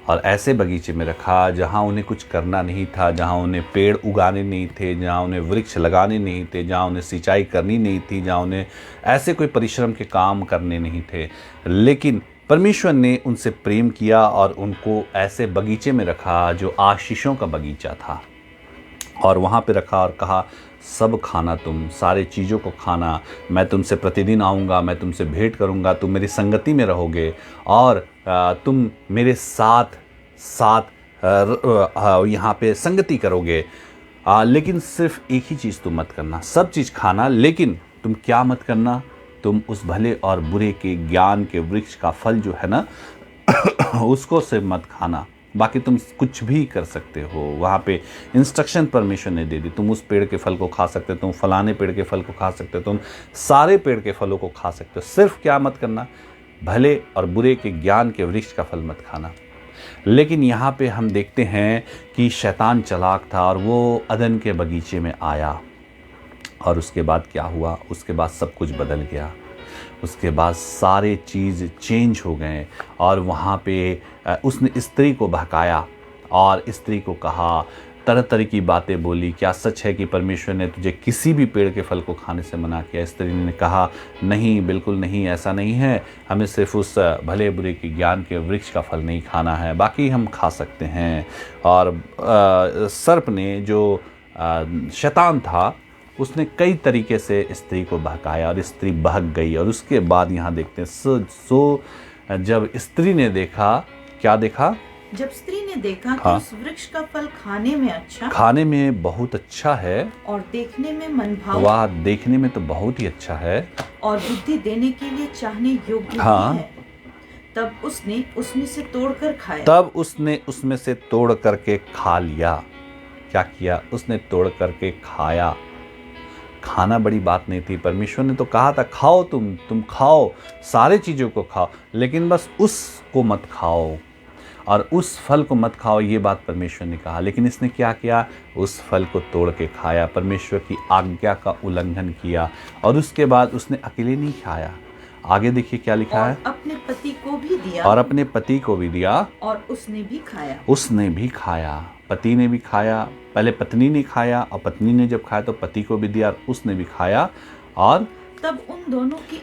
और ऐसे बगीचे में रखा जहाँ उन्हें कुछ करना नहीं था, जहाँ उन्हें पेड़ उगाने नहीं थे, जहाँ उन्हें वृक्ष लगाने नहीं थे, जहाँ उन्हें सिंचाई करनी नहीं थी, जहाँ उन्हें ऐसे कोई परिश्रम के काम करने नहीं थे। लेकिन परमेश्वर ने उनसे प्रेम किया और उनको ऐसे बगीचे में रखा जो आशीषों का बगीचा था, और वहाँ पे रखा और कहा सब खाना, तुम सारे चीज़ों को खाना, मैं तुमसे प्रतिदिन आऊँगा, मैं तुमसे भेंट करूँगा, तुम मेरी संगति में रहोगे और तुम मेरे साथ यहाँ पे संगति करोगे। लेकिन सिर्फ एक ही चीज़ तुम मत करना, सब चीज़ खाना, लेकिन तुम क्या मत करना, तुम उस भले और बुरे के ज्ञान के वृक्ष का फल जो है ना उसको सिर्फ मत खाना, बाकी तुम कुछ भी कर सकते हो। वहाँ पे इंस्ट्रक्शन परमेश्वर ने दे दी, तुम उस पेड़ के फल को खा सकते हो, तुम फलाने पेड़ के फल को खा सकते हो, तुम सारे पेड़ के फलों को खा सकते हो, सिर्फ क्या मत करना, भले और बुरे के ज्ञान के वृक्ष का फल मत खाना। लेकिन यहाँ पे हम देखते हैं कि शैतान चालाक था और वो अदन के बगीचे में आया, और उसके बाद क्या हुआ, उसके बाद सब कुछ बदल गया। उसके बाद सारे चीज़ चेंज हो गए, और वहाँ पे उसने स्त्री को बहकाया और स्त्री को कहा, तरह तरह की बातें बोली, क्या सच है कि परमेश्वर ने तुझे किसी भी पेड़ के फल को खाने से मना किया? स्त्री ने कहा नहीं, बिल्कुल नहीं, ऐसा नहीं है, हमें सिर्फ उस भले बुरे के ज्ञान के वृक्ष का फल नहीं खाना है, बाकी हम खा सकते हैं। और सर्प ने, जो शैतान था, उसने कई तरीके से स्त्री को बहकाया और स्त्री बहक गई। और उसके बाद यहाँ देखते हैं जब स्त्री ने देखा, क्या देखा, जब स्त्री ने देखा कि हाँ, उस वृक्ष का फल खाने में अच्छा, खाने में बहुत अच्छा है, और देखने में मनभाव, वाह, देखने में तो बहुत ही अच्छा है, और बुद्धि देने के लिए चाहने योग्य हाँ, भी है, तब उसने उसमें से तोड़कर खाया। तब उसने उसमें से तोड़ करके खा लिया। क्या किया उसने? तोड़ करके खाया। खाना बड़ी बात नहीं थी, परमेश्वर ने तो कहा था खाओ, तुम खाओ, सारे चीज़ों को खाओ, लेकिन बस उसको मत खाओ और उस फल को मत खाओ, ये बात परमेश्वर ने कहा। लेकिन इसने क्या किया? उस फल को तोड़ के खाया, परमेश्वर की आज्ञा का उल्लंघन किया, और उसके बाद उसने अकेले नहीं खाया। आगे देखिए क्या लिखा है, अपने पति को भी दिया, और अपने पति को भी दिया, और उसने भी खाया। उसने भी खाया, पति ने भी खाया। पहले पत्नी ने खाया, और पत्नी ने जब खाया तो पति को भी दिया, और उसने भी खाया। और तब उन दोनों की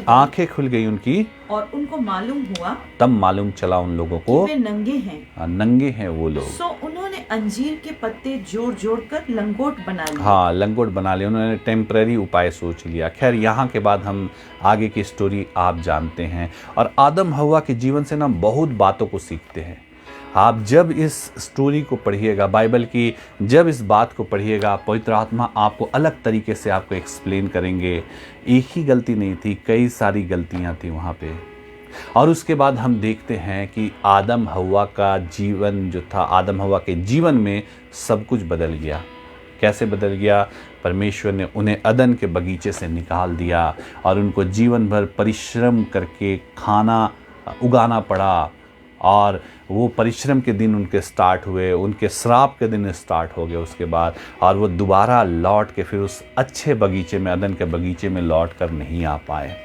आंखें खुल गई उनकी, और उनको मालूम हुआ, तब मालूम चला उन लोगों को वे नंगे हैं। नंगे हैं वो लोग। सो उन्होंने अंजीर के पत्ते जोड़ जोड़ कर लंगोट बना लिए। हाँ, लंगोट बना लिया उन्होंने, टेम्पररी उपाय सोच लिया। खैर, यहाँ के बाद हम आगे की स्टोरी आप जानते हैं, और आदम हव्वा के जीवन से ना बहुत बातों को सीखते हैं। आप जब इस स्टोरी को पढ़िएगा, बाइबल की जब इस बात को पढ़िएगा, पवित्र आत्मा आपको अलग तरीके से आपको एक्सप्लेन करेंगे। एक ही गलती नहीं थी, कई सारी गलतियां थी वहाँ पे। और उसके बाद हम देखते हैं कि आदम हव्वा का जीवन जो था, आदम हव्वा के जीवन में सब कुछ बदल गया। कैसे बदल गया? परमेश्वर ने उन्हें अदन के बगीचे से निकाल दिया, और उनको जीवन भर परिश्रम करके खाना उगाना पड़ा, और वो परिश्रम के दिन उनके स्टार्ट हुए, उनके श्राप के दिन स्टार्ट हो गए उसके बाद, और वो दोबारा लौट के फिर उस अच्छे बगीचे में, अदन के बगीचे में लौट कर नहीं आ पाए।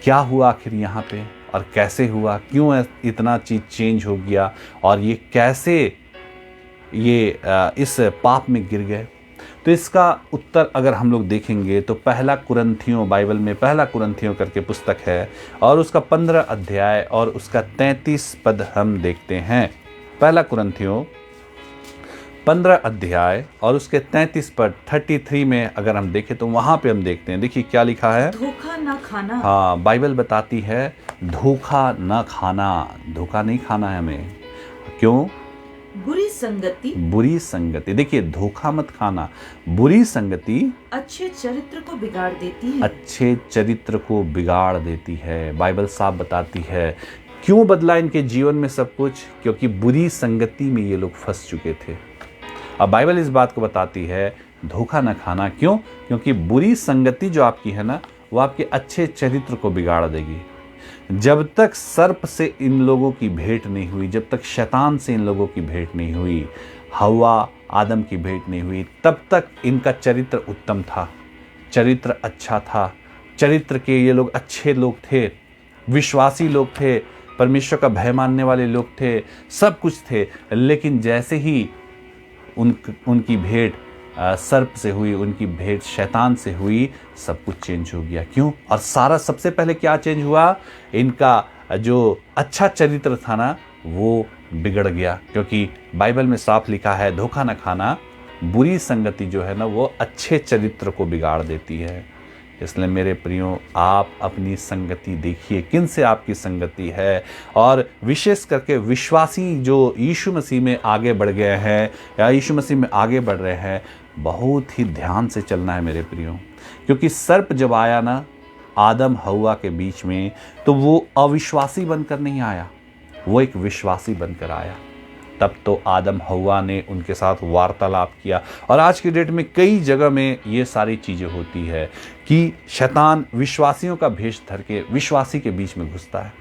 क्या हुआ आखिर यहाँ पे और कैसे हुआ, क्यों इतना चीज़ चेंज हो गया और ये कैसे ये इस पाप में गिर गए? तो इसका उत्तर अगर हम लोग देखेंगे तो पहला कुरिन्थियों, बाइबल में पहला कुरिन्थियों करके पुस्तक है और उसका 15 अध्याय और उसका 33 पद हम देखते हैं। पहला कुरिन्थियों 15 अध्याय और उसके 33 पद 33 में अगर हम देखें तो वहाँ पे हम देखते हैं, देखिए क्या लिखा है। धोखा ना खाना। हाँ, बाइबल बताती है धोखा न खाना, धोखा नहीं खाना है हमें। क्यों? बुरी संगति। बुरी संगति, देखिए धोखा मत खाना। बुरी संगति अच्छे चरित्र को बिगाड़ देती है। अच्छे चरित्र को बिगाड़ देती है। बाइबल साफ बताती है क्यों बदला इनके जीवन में सब कुछ, क्योंकि बुरी संगति में ये लोग फंस चुके थे। अब बाइबल इस बात को बताती है धोखा न खाना। क्यों? क्योंकि बुरी संगति जो आपकी है ना, वो आपके अच्छे चरित्र को बिगाड़ देगी। जब तक सर्प से इन लोगों की भेंट नहीं हुई, जब तक शैतान से इन लोगों की भेंट नहीं हुई, हवा आदम की भेंट नहीं हुई, तब तक इनका चरित्र उत्तम था, चरित्र अच्छा था, चरित्र के ये लोग अच्छे लोग थे, विश्वासी लोग थे, परमेश्वर का भय मानने वाले लोग थे, सब कुछ थे। लेकिन जैसे ही उनकी भेंट सर्प से हुई, उनकी भेंट शैतान से हुई, सब कुछ चेंज हो गया। क्यों? और सारा सबसे पहले क्या चेंज हुआ? इनका जो अच्छा चरित्र था ना, वो बिगड़ गया। क्योंकि बाइबल में साफ लिखा है धोखा न खाना, बुरी संगति जो है ना वो अच्छे चरित्र को बिगाड़ देती है। इसलिए मेरे प्रियो, आप अपनी संगति देखिए, किन से आपकी संगति है। और विशेष करके विश्वासी जो यीशु मसीह में आगे बढ़ गए हैं या यीशु मसीह में आगे बढ़ रहे हैं, बहुत ही ध्यान से चलना है मेरे प्रियो। क्योंकि सर्प जब आया ना आदम हव्वा के बीच में, तो वो अविश्वासी बनकर नहीं आया, वो एक विश्वासी बनकर आया। तब तो आदम हव्वा ने उनके साथ वार्तालाप किया। और आज की डेट में कई जगह में ये सारी चीज़ें होती है कि शैतान विश्वासियों का भेष धर के विश्वासी के बीच में घुसता है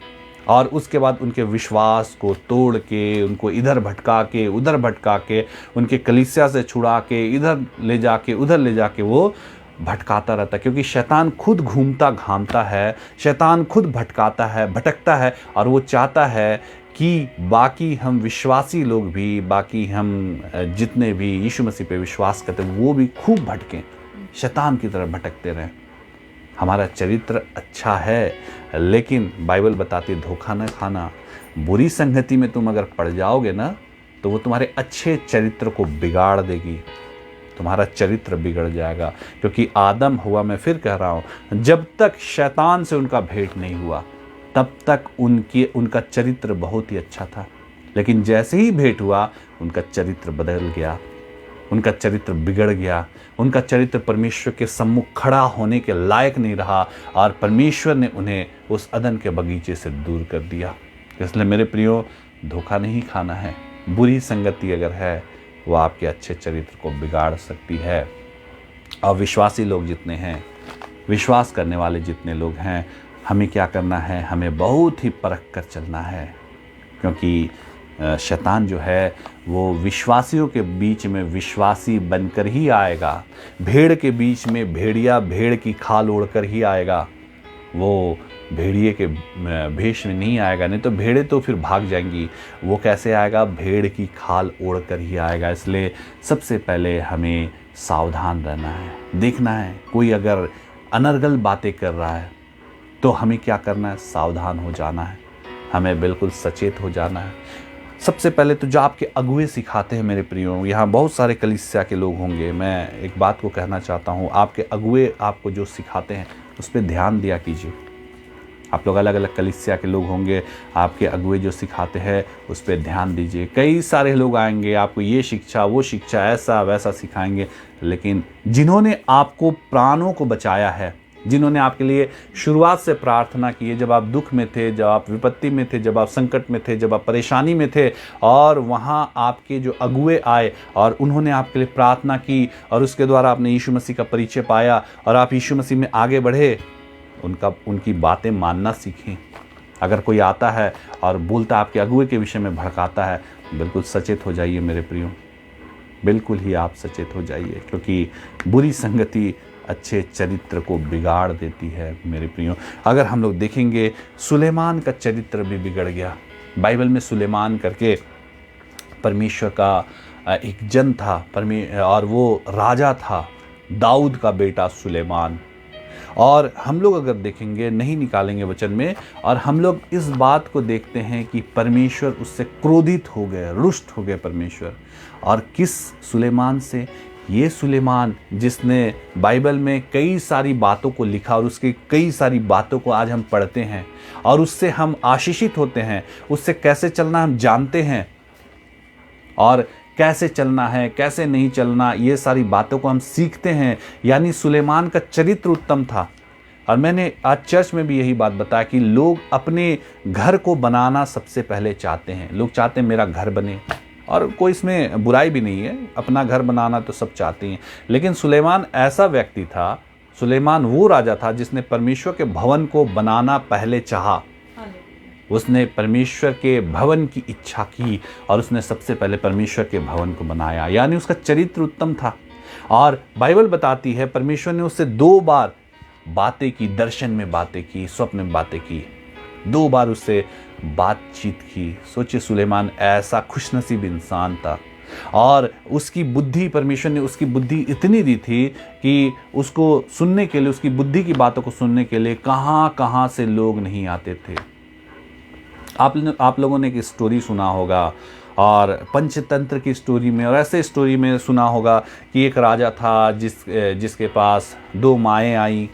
और उसके बाद उनके विश्वास को तोड़ के, उनको इधर भटका के उधर भटका के, उनके कलीसिया से छुड़ा के इधर ले जाके उधर ले जाके वो भटकाता रहता है। क्योंकि शैतान खुद घूमता घामता है, शैतान खुद भटकाता है, भटकता है, और वो चाहता है कि बाकी हम विश्वासी लोग भी, बाकी हम जितने भी यीशु मसीह पे विश्वास करते हैं, वो भी खूब भटकें, शैतान की तरह भटकते रहें। हमारा चरित्र अच्छा है, लेकिन बाइबल बताती धोखा न खाना। बुरी संगति में तुम अगर पड़ जाओगे ना, तो वो तुम्हारे अच्छे चरित्र को बिगाड़ देगी, तुम्हारा चरित्र बिगड़ जाएगा। क्योंकि आदम हुआ, मैं फिर कह रहा हूँ, जब तक शैतान से उनका भेंट नहीं हुआ तब तक उनका चरित्र बहुत ही अच्छा था। लेकिन जैसे ही भेंट हुआ, उनका चरित्र बदल गया, उनका चरित्र बिगड़ गया, उनका चरित्र परमेश्वर के सम्मुख खड़ा होने के लायक नहीं रहा, और परमेश्वर ने उन्हें उस अदन के बगीचे से दूर कर दिया। इसलिए मेरे प्रियो, धोखा नहीं खाना है। बुरी संगति अगर है, वो आपके अच्छे चरित्र को बिगाड़ सकती है। और विश्वासी लोग जितने हैं, विश्वास करने वाले जितने लोग हैं, हमें क्या करना है? हमें बहुत ही परख कर चलना है। क्योंकि शैतान जो है वो विश्वासियों के बीच में विश्वासी बनकर ही आएगा, भेड़ के बीच में भेड़िया भेड़ की खाल ओढ़कर ही आएगा। वो भेड़िए के भेष में नहीं आएगा, नहीं तो भेड़ें तो फिर भाग जाएंगी। वो कैसे आएगा? भेड़ की खाल ओढ़कर ही आएगा। इसलिए सबसे पहले हमें सावधान रहना है, देखना है कोई अगर अनर्गल बातें कर रहा है तो हमें क्या करना है? सावधान हो जाना है, हमें बिल्कुल सचेत हो जाना है। सबसे पहले तो जो आपके अगुए सिखाते हैं मेरे प्रियो, यहाँ बहुत सारे कलीसिया के लोग होंगे, मैं एक बात को कहना चाहता हूँ, आपके अगुए आपको जो सिखाते हैं उस पर ध्यान दिया कीजिए। आप लोग अलग अलग कलीसिया के लोग होंगे, आपके अगुए जो सिखाते हैं उस पर ध्यान दीजिए। कई सारे लोग आएंगे, आपको ये शिक्षा वो शिक्षा ऐसा वैसा सिखाएंगे, लेकिन जिन्होंने आपको प्राणों को बचाया है, जिन्होंने आपके लिए शुरुआत से प्रार्थना की है, जब आप दुख में थे, जब आप विपत्ति में थे, जब आप संकट में थे, जब आप परेशानी में थे, और वहाँ आपके जो अगुए आए और उन्होंने आपके लिए प्रार्थना की और उसके द्वारा आपने यीशु मसीह का परिचय पाया और आप यीशु मसीह में आगे बढ़े, उनकी बातें मानना सीखें। अगर कोई आता है और बोलता आपके अगुए के विषय में भड़काता है, बिल्कुल सचेत हो जाइए मेरे प्रियो, बिल्कुल ही आप सचेत हो जाइए, क्योंकि बुरी संगति अच्छे चरित्र को बिगाड़ देती है मेरे प्रियो। अगर हम लोग देखेंगे, सुलेमान का चरित्र भी बिगड़ गया। बाइबल में सुलेमान करके परमेश्वर का एक जन था, और वो राजा था, दाऊद का बेटा सुलेमान। और हम लोग अगर देखेंगे, नहीं निकालेंगे वचन में, और हम लोग इस बात को देखते हैं कि परमेश्वर उससे क्रोधित हो गए, रुष्ट हो गए परमेश्वर। और किस सुलेमान से? ये सुलेमान जिसने बाइबल में कई सारी बातों को लिखा, और उसकी कई सारी बातों को आज हम पढ़ते हैं और उससे हम आशीषित होते हैं। उससे कैसे चलना हम जानते हैं, और कैसे चलना है, कैसे नहीं चलना, ये सारी बातों को हम सीखते हैं। यानी सुलेमान का चरित्र उत्तम था। और मैंने आज चर्च में भी यही बात बताया कि लोग अपने घर को बनाना सबसे पहले चाहते हैं। लोग चाहते हैं मेरा घर बने, और कोई इसमें बुराई भी नहीं है, अपना घर बनाना तो सब चाहते हैं। लेकिन सुलेमान ऐसा व्यक्ति था, सुलेमान वो राजा था जिसने परमेश्वर के भवन को बनाना पहले चाहा। उसने परमेश्वर के भवन की इच्छा की, और उसने सबसे पहले परमेश्वर के भवन को बनाया। यानी उसका चरित्र उत्तम था। और बाइबल बताती है परमेश्वर ने उससे 2 बार बातें की, दर्शन में बातें की, स्वप्न में बातें की, 2 बार उससे बातचीत की। सोचिए, सुलेमान ऐसा खुशनसीब इंसान था, और उसकी बुद्धि, परमेश्वर ने उसकी बुद्धि इतनी दी थी कि उसको सुनने के लिए, उसकी बुद्धि की बातों को सुनने के लिए कहाँ कहाँ से लोग नहीं आते थे। आप लोगों ने एक स्टोरी सुना होगा, और पंचतंत्र की स्टोरी में और ऐसे स्टोरी में सुना होगा कि एक राजा था जिसके पास 2 माएँ आईं,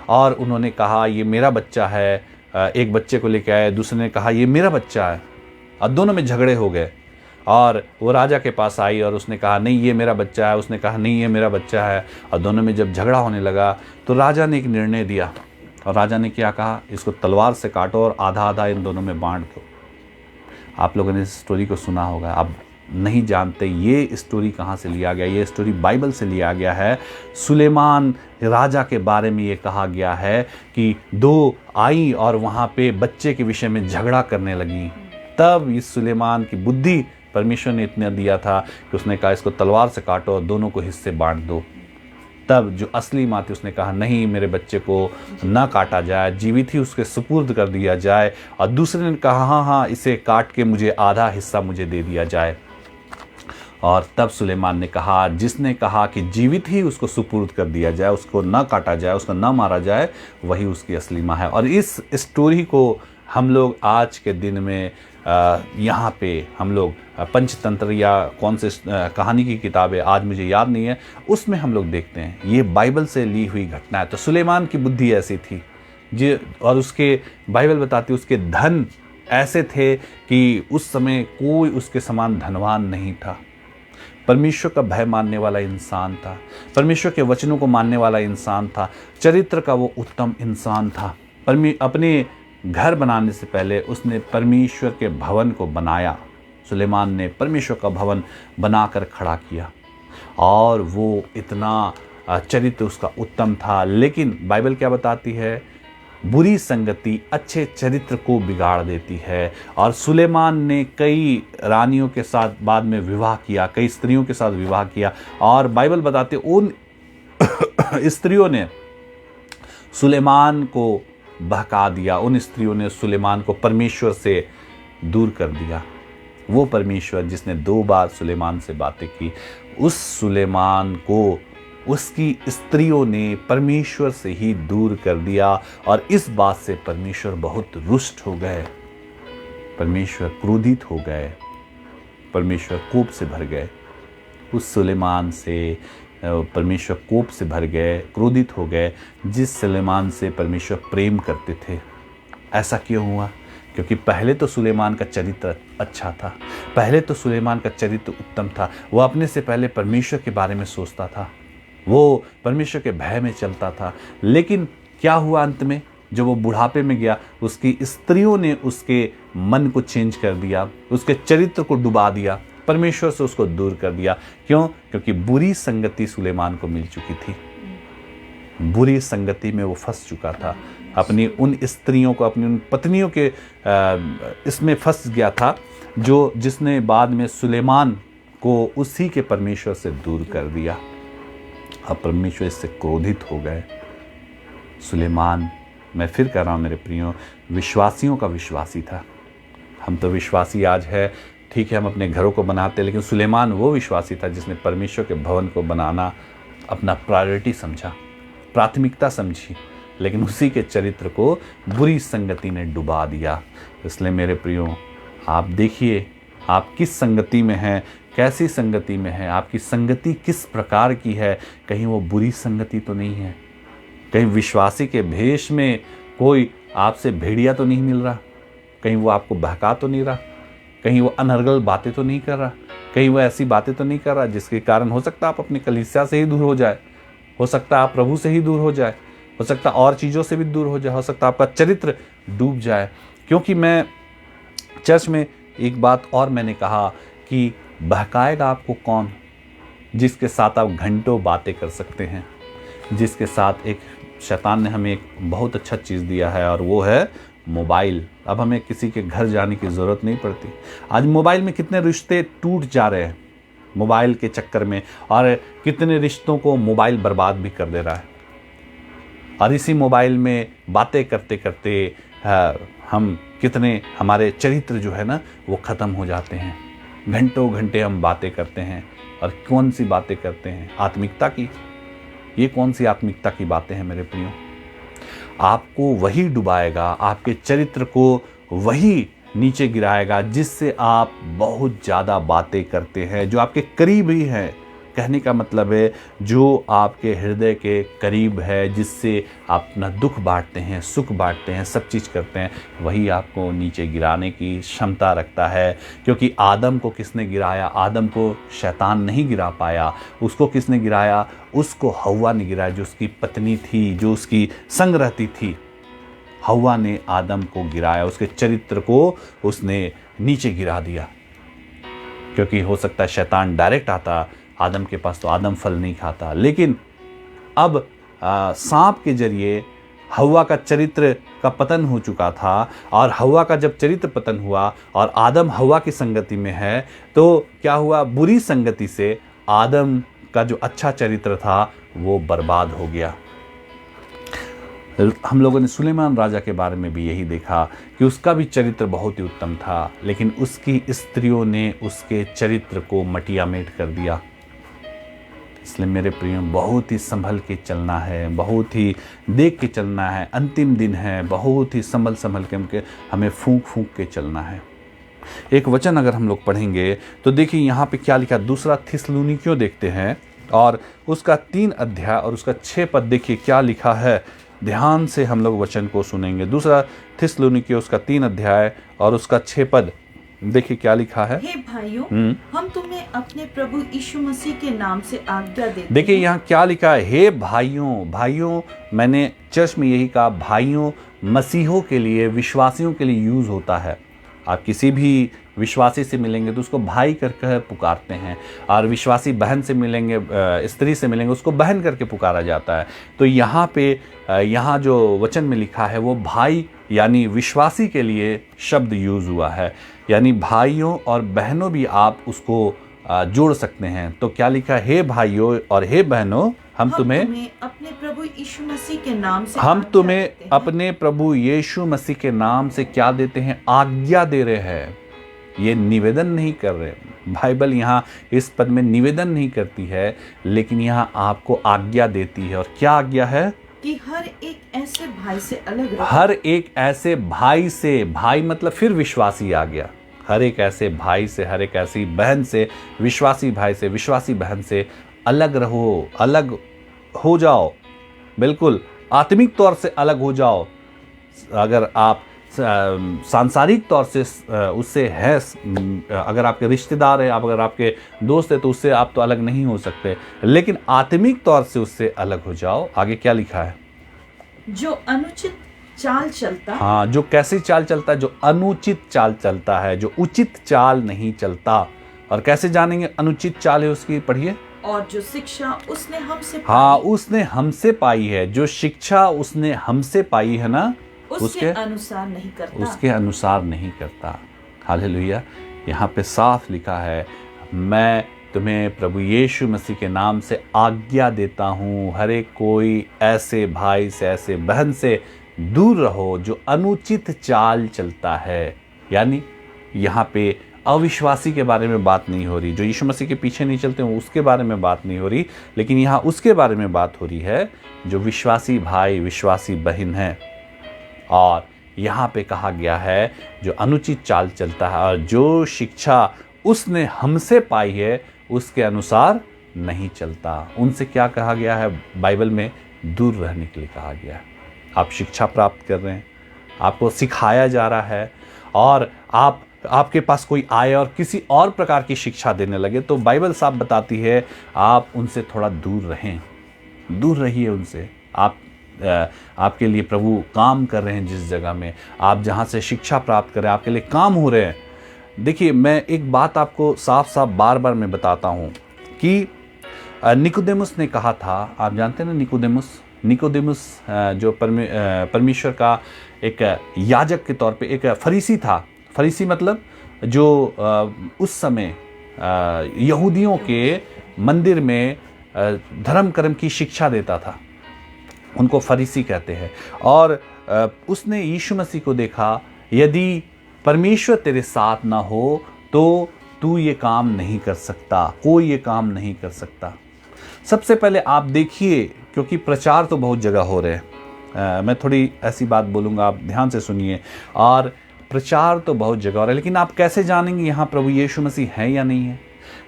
और उन्होंने कहा ये मेरा बच्चा है। एक बच्चे को लेकर आए, दूसरे ने कहा ये मेरा बच्चा है, और दोनों में झगड़े हो गए। और वो राजा के पास आई और उसने कहा नहीं ये मेरा बच्चा है, उसने कहा नहीं ये मेरा बच्चा है। और दोनों में जब झगड़ा होने लगा तो राजा ने एक निर्णय दिया, और राजा ने क्या कहा, इसको तलवार से काटो और आधा आधा इन दोनों में बांट दो। आप लोगों ने इस स्टोरी को सुना होगा। आप नहीं जानते ये स्टोरी कहाँ से लिया गया। ये स्टोरी बाइबल से लिया गया है। सुलेमान राजा के बारे में ये कहा गया है कि 2 आई और वहाँ पे बच्चे के विषय में झगड़ा करने लगी। तब इस सुलेमान की बुद्धि परमेश्वर ने इतना दिया था कि उसने कहा इसको तलवार से काटो और दोनों को हिस्से बांट दो। तब जो असली माँ थी उसने कहा नहीं मेरे बच्चे को ना काटा जाए, जीवित ही उसके सुपुर्द कर दिया जाए। और दूसरे ने कहा हाँ हाँ इसे काट के मुझे आधा हिस्सा मुझे दे दिया जाए। और तब सुलेमान ने कहा, जिसने कहा कि जीवित ही उसको सुपुर्द कर दिया जाए, उसको ना काटा जाए, उसको ना मारा जाए, वही उसकी असली माँ है। और इस स्टोरी को हम लोग आज के दिन में यहाँ पे हम लोग पंचतंत्र या कौन से कहानी की किताब है आज मुझे याद नहीं है, उसमें हम लोग देखते हैं ये बाइबल से ली हुई घटना है। तो सुलेमान की बुद्धि ऐसी थी और उसके बाइबल बताती उसके धन ऐसे थे कि उस समय कोई उसके समान धनवान नहीं था। परमेश्वर का भय मानने वाला इंसान था, परमेश्वर के वचनों को मानने वाला इंसान था, चरित्र का वो उत्तम इंसान था। अपने घर बनाने से पहले उसने परमेश्वर के भवन को बनाया। सुलेमान ने परमेश्वर का भवन बनाकर खड़ा किया और वो इतना चरित्र उसका उत्तम था। लेकिन बाइबल क्या बताती है, बुरी संगति अच्छे चरित्र को बिगाड़ देती है। और सुलेमान ने कई रानियों के साथ बाद में विवाह किया, कई स्त्रियों के साथ विवाह किया। और बाइबल बताते उन स्त्रियों ने सुलेमान को बहका दिया, उन स्त्रियों ने सुलेमान को परमेश्वर से दूर कर दिया। वो परमेश्वर जिसने 2 बार सुलेमान से बातें की, उस सुलेमान को उसकी स्त्रियों ने परमेश्वर से ही दूर कर दिया। और इस बात से परमेश्वर बहुत रुष्ट हो गए, परमेश्वर क्रोधित हो गए, परमेश्वर कोप से भर गए। उस सुलेमान से परमेश्वर कोप से भर गए, क्रोधित हो गए, जिस सुलेमान से परमेश्वर प्रेम करते थे। ऐसा क्यों हुआ? क्योंकि पहले तो सुलेमान का चरित्र अच्छा था, पहले तो सुलेमान का चरित्र उत्तम था। वो अपने से पहले परमेश्वर के बारे में सोचता था, वो परमेश्वर के भय में चलता था। लेकिन क्या हुआ अंत में? जब वो बुढ़ापे में गया, उसकी स्त्रियों ने उसके मन को चेंज कर दिया, उसके चरित्र को डुबा दिया, परमेश्वर से उसको दूर कर दिया। क्यों? क्योंकि बुरी संगति सुलेमान को मिल चुकी थी। बुरी संगति में वो फंस चुका था, अपनी उन स्त्रियों को, अपनी उन पत्नियों के इसमें फंस गया था जिसने बाद में सुलेमान को उसी के परमेश्वर से दूर कर दिया। अब परमेश्वर इससे क्रोधित हो गए। सुलेमान, मैं फिर कह रहा हूँ मेरे प्रियो, विश्वासियों का विश्वासी था। हम तो विश्वासी आज है, ठीक है, हम अपने घरों को बनाते, लेकिन सुलेमान वो विश्वासी था जिसने परमेश्वर के भवन को बनाना अपना प्रायोरिटी समझा, प्राथमिकता समझी, लेकिन उसी के चरित्र को बुरी संगति ने डुबा दिया। इसलिए मेरे प्रियो, आप देखिए आप किस संगति में हैं, कैसी संगति में है, आपकी संगति किस प्रकार की है। कहीं वो बुरी संगति तो नहीं है, कहीं विश्वासी के भेष में कोई आपसे भेड़िया तो नहीं मिल रहा, कहीं वो आपको बहका तो नहीं रहा, कहीं वो अनर्गल बातें तो नहीं कर रहा, कहीं वो ऐसी बातें तो नहीं कर रहा जिसके कारण हो सकता है आप अपनी कलीसिया से ही दूर हो जाए, हो सकता है आप प्रभु से ही दूर हो जाए, हो सकता है और चीज़ों से भी दूर हो जाए, हो सकता है आपका चरित्र डूब जाए। क्योंकि मैं चर्च में एक बात और मैंने कहा कि बहकाएगा आपको कौन? जिसके साथ आप घंटों बातें कर सकते हैं, जिसके साथ एक शैतान ने हमें एक बहुत अच्छा चीज़ दिया है और वो है मोबाइल। अब हमें किसी के घर जाने की ज़रूरत नहीं पड़ती। आज मोबाइल में कितने रिश्ते टूट जा रहे हैं मोबाइल के चक्कर में, और कितने रिश्तों को मोबाइल बर्बाद भी कर दे रहा है। और इसी मोबाइल में बातें करते करते हम कितने, हमारे चरित्र जो है ना वो ख़त्म हो जाते हैं। घंटों घंटे हम बातें करते हैं, और कौन सी बातें करते हैं? आत्मिकता की। ये कौन सी आत्मिकता की बातें हैं मेरे प्रियो? आपको वही डुबाएगा, आपके चरित्र को वही नीचे गिराएगा जिससे आप बहुत ज़्यादा बातें करते हैं, जो आपके करीब ही है। कहने का मतलब है जो आपके हृदय के करीब है, जिससे आप अपना दुख बांटते हैं, सुख बांटते हैं, सब चीज़ करते हैं, वही आपको नीचे गिराने की क्षमता रखता है। क्योंकि आदम को किसने गिराया? आदम को शैतान नहीं गिरा पाया। उसको किसने गिराया? उसको हव्वा ने गिराया, जो उसकी पत्नी थी, जो उसकी संग रहती थी। हव्वा ने आदम को गिराया, उसके चरित्र को उसने नीचे गिरा दिया। क्योंकि हो सकता है शैतान डायरेक्ट आता आदम के पास तो आदम फल नहीं खाता, लेकिन अब सांप के जरिए हव्वा का चरित्र का पतन हो चुका था। और हव्वा का जब चरित्र पतन हुआ और आदम हव्वा की संगति में है, तो क्या हुआ? बुरी संगति से आदम का जो अच्छा चरित्र था वो बर्बाद हो गया। हम लोगों ने सुलेमान राजा के बारे में भी यही देखा कि उसका भी चरित्र बहुत ही उत्तम था, लेकिन उसकी स्त्रियों ने उसके चरित्र को मटियामेट कर दिया। इसलिए मेरे प्रियो, बहुत ही संभल के चलना है, बहुत ही देख के चलना है। अंतिम दिन है, बहुत ही संभल के हमें फूंक के चलना है। एक वचन अगर हम लोग पढ़ेंगे तो देखिए यहाँ पे क्या लिखा। दूसरा थिस्सलुनीकियों देखते हैं और उसका 3 अध्याय और उसका 6 पद देखिए क्या लिखा है। ध्यान से हम लोग वचन को सुनेंगे। दूसरा थिस्सलुनीकियों उसका 3 अध्याय और उसका 6 पद देखिए क्या लिखा है। हे भाइयों, हम तुम्हें अपने प्रभु यीशु मसीह के नाम से आज्ञा देते हैं। देखिए यहाँ क्या लिखा है। हे भाइयों, भाइयों मैंने चर्च में यही कहा, भाइयों मसीहों के लिए, विश्वासियों के लिए यूज होता है। आप किसी भी विश्वासी से मिलेंगे तो उसको भाई करके पुकारते हैं, और विश्वासी बहन से मिलेंगे, स्त्री से मिलेंगे, उसको बहन करके पुकारा जाता है। तो यहाँ पे यहाँ जो वचन में लिखा है वो भाई यानी विश्वासी के लिए शब्द यूज़ हुआ है, यानी भाइयों और बहनों भी आप उसको जोड़ सकते हैं। तो क्या लिखा है? हे भाइयों और हे बहनों, हम तुम्हें अपने प्रभु यीशु मसीह के नाम से हम तुम्हें अपने प्रभु यीशु मसीह के नाम से क्या देते हैं? आज्ञा दे रहे हैं। ये निवेदन नहीं कर रहे। बाइबल यहाँ इस पद में निवेदन नहीं करती है, लेकिन यहाँ आपको आज्ञा देती है। और क्या आज्ञा है? कि हर एक ऐसे भाई से अलग रहो। हर एक ऐसे भाई से, भाई मतलब फिर विश्वासी आ गया। हर एक ऐसे भाई से, हर एक ऐसी बहन से, विश्वासी भाई से, विश्वासी बहन से अलग रहो, अलग हो जाओ, बिल्कुल आत्मिक तौर से अलग हो जाओ। अगर आप सांसारिक तौर से उससे है, अगर आपके रिश्तेदार है, अगर आपके दोस्त है, तो उससे आप तो अलग नहीं हो सकते, लेकिन आत्मिक तौर से उससे अलग हो जाओ। आगे क्या लिखा है? जो अनुचित चाल चलता, हाँ, जो कैसी चाल चलता है? जो अनुचित चाल चलता है, जो उचित चाल नहीं चलता। और कैसे जानेंगे अनुचित चाल है उसकी? पढ़िए। और जो शिक्षा उसने हमसे हाँ, पाई, उसने हमसे पाई है, जो शिक्षा उसने हमसे पाई है ना, उसके अनुसार नहीं करता। उसके अनुसार नहीं करता। हालेलुया। यहाँ पे साफ लिखा है, मैं तुम्हें प्रभु यीशु मसीह के नाम से आज्ञा देता हूँ, हर एक कोई ऐसे भाई से, ऐसे बहन से दूर रहो जो अनुचित चाल चलता है। यानी यहाँ पे अविश्वासी के बारे में बात नहीं हो रही, जो यीशु मसीह के पीछे नहीं चलते हैं उसके बारे में बात नहीं हो रही, लेकिन यहाँ उसके बारे में बात हो रही है जो विश्वासी भाई, विश्वासी बहन है। और यहाँ पे कहा गया है जो अनुचित चाल चलता है और जो शिक्षा उसने हमसे पाई है उसके अनुसार नहीं चलता। उनसे क्या कहा गया है बाइबल में? दूर रहने के लिए कहा गया है। आप शिक्षा प्राप्त कर रहे हैं, आपको सिखाया जा रहा है और आपके पास कोई आए और किसी और प्रकार की शिक्षा देने लगे, तो बाइबल साफ बताती है आप उनसे थोड़ा दूर रहें, दूर रहिए उनसे। आपके लिए प्रभु काम कर रहे हैं, जिस जगह में आप जहाँ से शिक्षा प्राप्त कर रहे हैं आपके लिए काम हो रहे हैं। देखिए, मैं एक बात आपको साफ साफ बार बार मैं बताता हूँ कि निकोदेमुस ने कहा था, आप जानते हैं ना निकोदेमुस जो परमेश्वर का एक याजक के तौर पे एक फरीसी था। फरीसी मतलब जो उस समय यहूदियों के मंदिर में धर्म कर्म की शिक्षा देता था, उनको फरीसी कहते हैं। और उसने यीशु मसीह को देखा, यदि परमेश्वर तेरे साथ ना हो तो तू ये काम नहीं कर सकता, कोई ये काम नहीं कर सकता। सबसे पहले आप देखिए, क्योंकि प्रचार तो बहुत जगह हो रहे हैं, मैं थोड़ी ऐसी बात बोलूँगा, आप ध्यान से सुनिए। और प्रचार तो बहुत जगह हो रहा है, लेकिन आप कैसे जानेंगे यहाँ प्रभु यीशु मसीह है या नहीं है?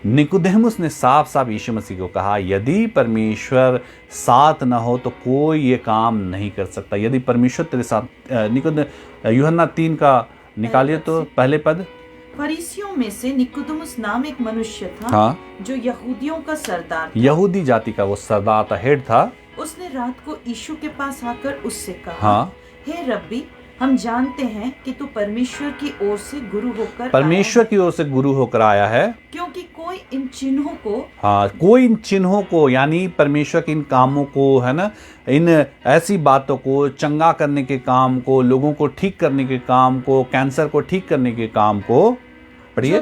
निकोदेमुस ने साफ साफ यीशु मसीह को कहा, यदि परमेश्वर साथ न हो तो कोई ये काम नहीं कर सकता। यदि परमेश्वर तेरे साथ, यूहन्ना 3 का निकालिए तो पहले पद। फरीसियों में से निकोदेमुस नाम एक मनुष्य था, हाँ, जो यहूदियों का सरदार था। यहूदी जाति का वो सरदार था, हेड था। उसने रात को यीशु के पास आकर उससे कहा, हाँ, हे रब्बी, हम जानते हैं कि तू परमेश्वर की ओर से गुरु होकर परमेश्वर की ओर से गुरु होकर आया है, क्योंकि कोई इन चिन्हों को, हाँ, कोई इन चिन्हों को, यानी परमेश्वर के इन कामों को, है ना, इन ऐसी बातों को, चंगा करने के काम को, लोगों को ठीक करने के काम को, कैंसर को ठीक करने के काम को, जो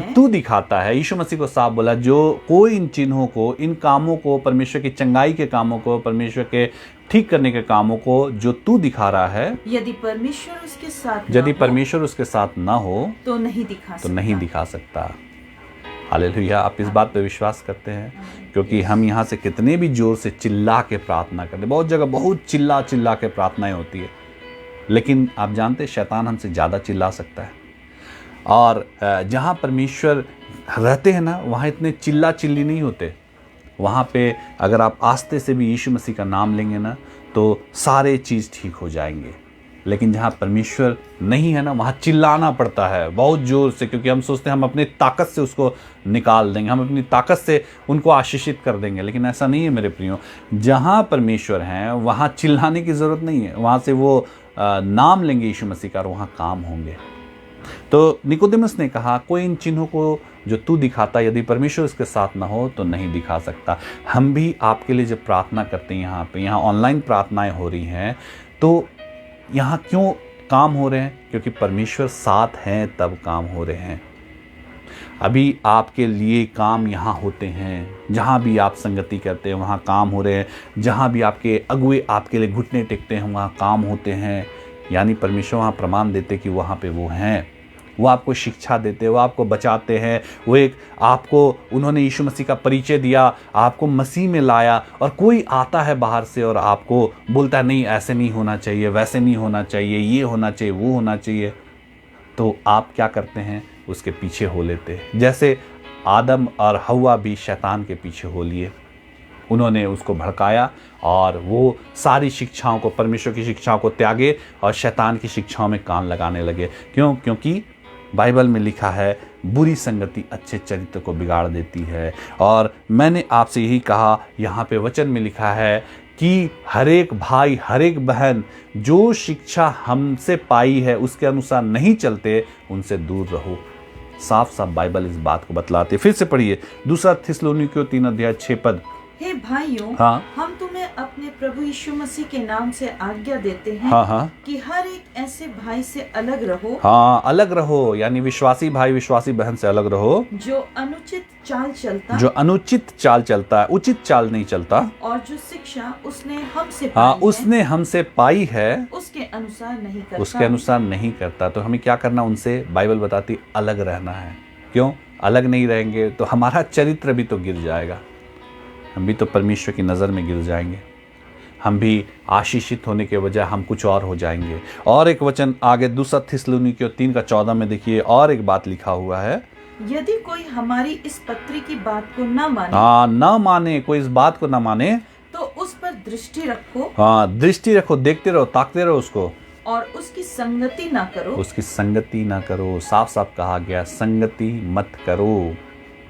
तू दिखाता है। यीशु मसीह को साफ बोला, जो कोई इन चिन्हों को, इन कामों को, परमेश्वर की चंगाई के कामों को, परमेश्वर के ठीक करने के कामों को जो तू दिखा रहा है, यदि परमेश्वर उसके साथ ना हो तो नहीं दिखा सकता। हालेलुया। आप इस बात पे विश्वास करते हैं? क्योंकि हम यहाँ से कितने भी जोर से चिल्ला के प्रार्थना करते हैं, बहुत जगह बहुत चिल्ला के प्रार्थनाएं होती है, लेकिन आप जानते हैं शैतान हमसे ज़्यादा चिल्ला सकता है। और जहाँ परमेश्वर रहते हैं ना, वहाँ इतने चिल्ला चिल्ली नहीं होते। वहाँ पे अगर आप आस्ते से भी यीशु मसीह का नाम लेंगे ना, तो सारे चीज़ ठीक हो जाएंगे। लेकिन जहाँ परमेश्वर नहीं है ना, वहाँ चिल्लाना पड़ता है बहुत ज़ोर से, क्योंकि हम सोचते हैं हम अपनी ताकत से उसको निकाल देंगे, हम अपनी ताकत से उनको आशीषित कर देंगे। लेकिन ऐसा नहीं है मेरे प्रियो। जहाँ परमेश्वर हैं वहाँ चिल्लाने की ज़रूरत नहीं है, वहाँ से वो नाम लेंगे यीशु मसीह का और वहाँ काम होंगे। तो निकोदेमुस ने कहा, कोई इन चिन्हों को जो तू दिखाता, यदि परमेश्वर उसके साथ ना हो तो नहीं दिखा सकता। हम भी आपके लिए जब प्रार्थना करते हैं, यहाँ ऑनलाइन प्रार्थनाएं हो रही हैं, तो यहाँ क्यों काम हो रहे हैं? क्योंकि परमेश्वर साथ हैं तब काम हो रहे हैं। अभी आपके लिए काम यहाँ होते हैं, जहाँ भी आप संगति करते हैं वहाँ काम हो रहे हैं, जहाँ भी आपके अगुए आपके लिए घुटने टेकते हैं वहाँ काम होते हैं। यानी परमेश्वर वहाँ प्रमाण देते कि वहाँ पे वो हैं, वो आपको शिक्षा देते, वो आपको बचाते हैं, वो एक आपको, उन्होंने यीशु मसीह का परिचय दिया, आपको मसीह में लाया। और कोई आता है बाहर से और आपको बोलता है नहीं ऐसे नहीं होना चाहिए, वैसे नहीं होना चाहिए, ये होना चाहिए, वो होना चाहिए, तो आप क्या करते हैं? उसके पीछे हो लेते हैं। जैसे आदम और हव्वा भी शैतान के पीछे हो लिए, उन्होंने उसको भड़काया और वो सारी शिक्षाओं को, परमेश्वर की शिक्षाओं को त्यागे और शैतान की शिक्षाओं में कान लगाने लगे। क्यों? क्योंकि बाइबल में लिखा है बुरी संगति अच्छे चरित्र को बिगाड़ देती है। और मैंने आपसे यही कहा, यहाँ पे वचन में लिखा है कि हर एक भाई, हर एक बहन जो शिक्षा हमसे पाई है उसके अनुसार नहीं चलते, उनसे दूर रहो। साफ साफ बाइबल इस बात को बतलाती है। फिर से पढ़िए दूसरा थिस्सलुनीकियों 3:6 हे भाइयों, हाँ। हम तुम्हें अपने प्रभु यीशु मसीह के नाम से आज्ञा देते हैं हाँ कि हर एक ऐसे भाई से अलग रहो, हाँ, अलग रहो, यानी विश्वासी भाई विश्वासी बहन से अलग रहो जो अनुचित चाल चलता, जो अनुचित चाल चलता है, उचित चाल नहीं चलता, और जो शिक्षा उसने हमसे हाँ, पाई उसने हमसे पाई है उसके अनुसार नहीं करता। उसके अनुसार नहीं करता। तो हमें क्या करना, उनसे बाइबल बताती अलग रहना है। क्यों अलग नहीं रहेंगे तो हमारा चरित्र भी तो गिर जाएगा, हम भी तो परमेश्वर की नज़र में गिर जाएंगे, हम भी आशीषित होने के बजाय हम कुछ और हो जाएंगे। और एक वचन आगे दूसरा थिस्सलुनीकियों 3:14 में देखिए, और एक बात लिखा हुआ है, यदि कोई हमारी इस पत्री की बात को न माने, हाँ, ना माने, कोई इस बात को ना माने तो उस पर दृष्टि रखो, हाँ, दृष्टि रखो, देखते रहो, ताकते रहो उसको, और उसकी संगति ना करो। उसकी संगति ना करो। साफ साफ कहा गया, संगति मत करो।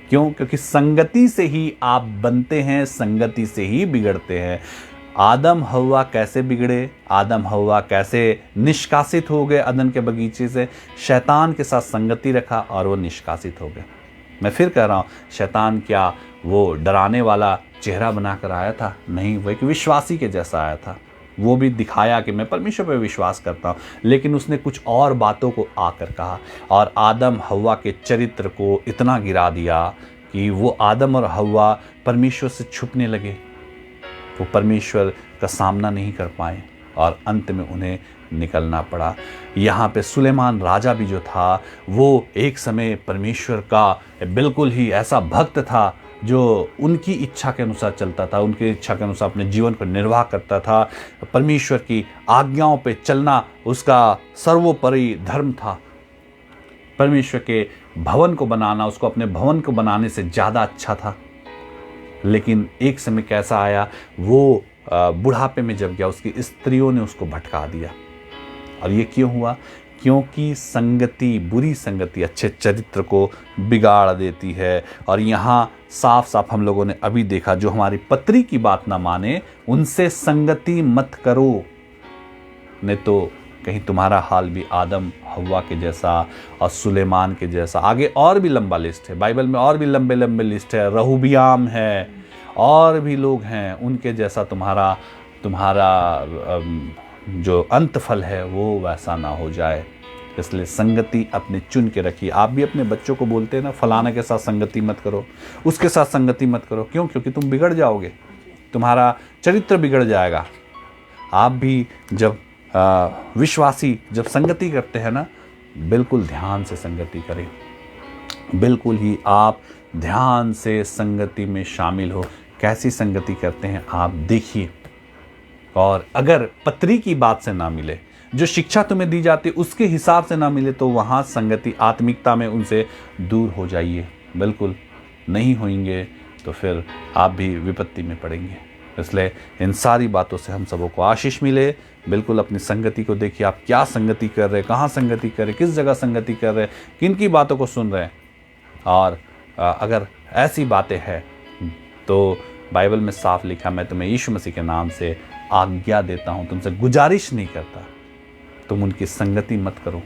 क्यों? क्योंकि संगति से ही आप बनते हैं, संगति से ही बिगड़ते हैं। आदम हव्वा कैसे बिगड़े, आदम हव्वा कैसे निष्कासित हो गए अदन के बगीचे से, शैतान के साथ संगति रखा और वो निष्कासित हो गए। मैं फिर कह रहा हूँ, शैतान क्या वो डराने वाला चेहरा बनाकर आया था? नहीं, वो एक विश्वासी के जैसा आया था। वो भी दिखाया कि मैं परमेश्वर पर विश्वास करता हूँ, लेकिन उसने कुछ और बातों को आकर कहा और आदम हव्वा के चरित्र को इतना गिरा दिया कि वो आदम और हव्वा परमेश्वर से छुपने लगे, वो परमेश्वर का सामना नहीं कर पाए और अंत में उन्हें निकलना पड़ा। यहाँ पे सुलेमान राजा भी जो था, वो एक समय परमेश्वर का बिल्कुल ही ऐसा भक्त था जो उनकी इच्छा के अनुसार चलता था, उनकी इच्छा के अनुसार अपने जीवन को निर्वाह करता था। परमेश्वर की आज्ञाओं पे चलना उसका सर्वोपरि धर्म था। परमेश्वर के भवन को बनाना उसको अपने भवन को बनाने से ज़्यादा अच्छा था। लेकिन एक समय कैसा आया, वो बुढ़ापे में जब गया, उसकी स्त्रियों ने उसको भटका दिया। और ये क्यों हुआ? क्योंकि संगति, बुरी संगति अच्छे चरित्र को बिगाड़ देती है। और यहाँ साफ साफ हम लोगों ने अभी देखा, जो हमारी पत्री की बात ना माने उनसे संगति मत करो, नहीं तो कहीं तुम्हारा हाल भी आदम हव्वा के जैसा और सुलेमान के जैसा। आगे और भी लंबा लिस्ट है, बाइबल में और भी लंबे लंबे लिस्ट है, रहूबियाम है, और भी लोग हैं, उनके जैसा तुम्हारा जो अंत फल है वो वैसा ना हो जाए। इसलिए संगति अपने चुन के रखिए। आप भी अपने बच्चों को बोलते हैं ना, फलाना के साथ संगति मत करो, उसके साथ संगति मत करो। क्यों? क्योंकि तुम बिगड़ जाओगे, तुम्हारा चरित्र बिगड़ जाएगा। आप भी जब विश्वासी जब संगति करते हैं ना, बिल्कुल ध्यान से संगति करें, बिल्कुल ही आप ध्यान से संगति में शामिल हो। कैसी संगति करते हैं आप देखिए। और अगर पत्री की बात से ना मिले, जो शिक्षा तुम्हें दी जाती है उसके हिसाब से ना मिले, तो वहाँ संगति आत्मिकता में उनसे दूर हो जाइए। बिल्कुल नहीं होंगे तो फिर आप भी विपत्ति में पड़ेंगे। इसलिए इन सारी बातों से हम सबों को आशीष मिले। बिल्कुल अपनी संगति को देखिए, आप क्या संगति कर रहे हैं, कहाँ संगति कर रहे हैं, किस जगह संगति कर रहे हैं, किन की बातों को सुन रहे हैं। और अगर ऐसी बातें हैं तो बाइबल में साफ लिखा, मैं तुम्हें यीशु मसीह के नाम से आज्ञा देता हूँ, तुमसे गुजारिश नहीं करता, तुम उनकी संगति मत करो।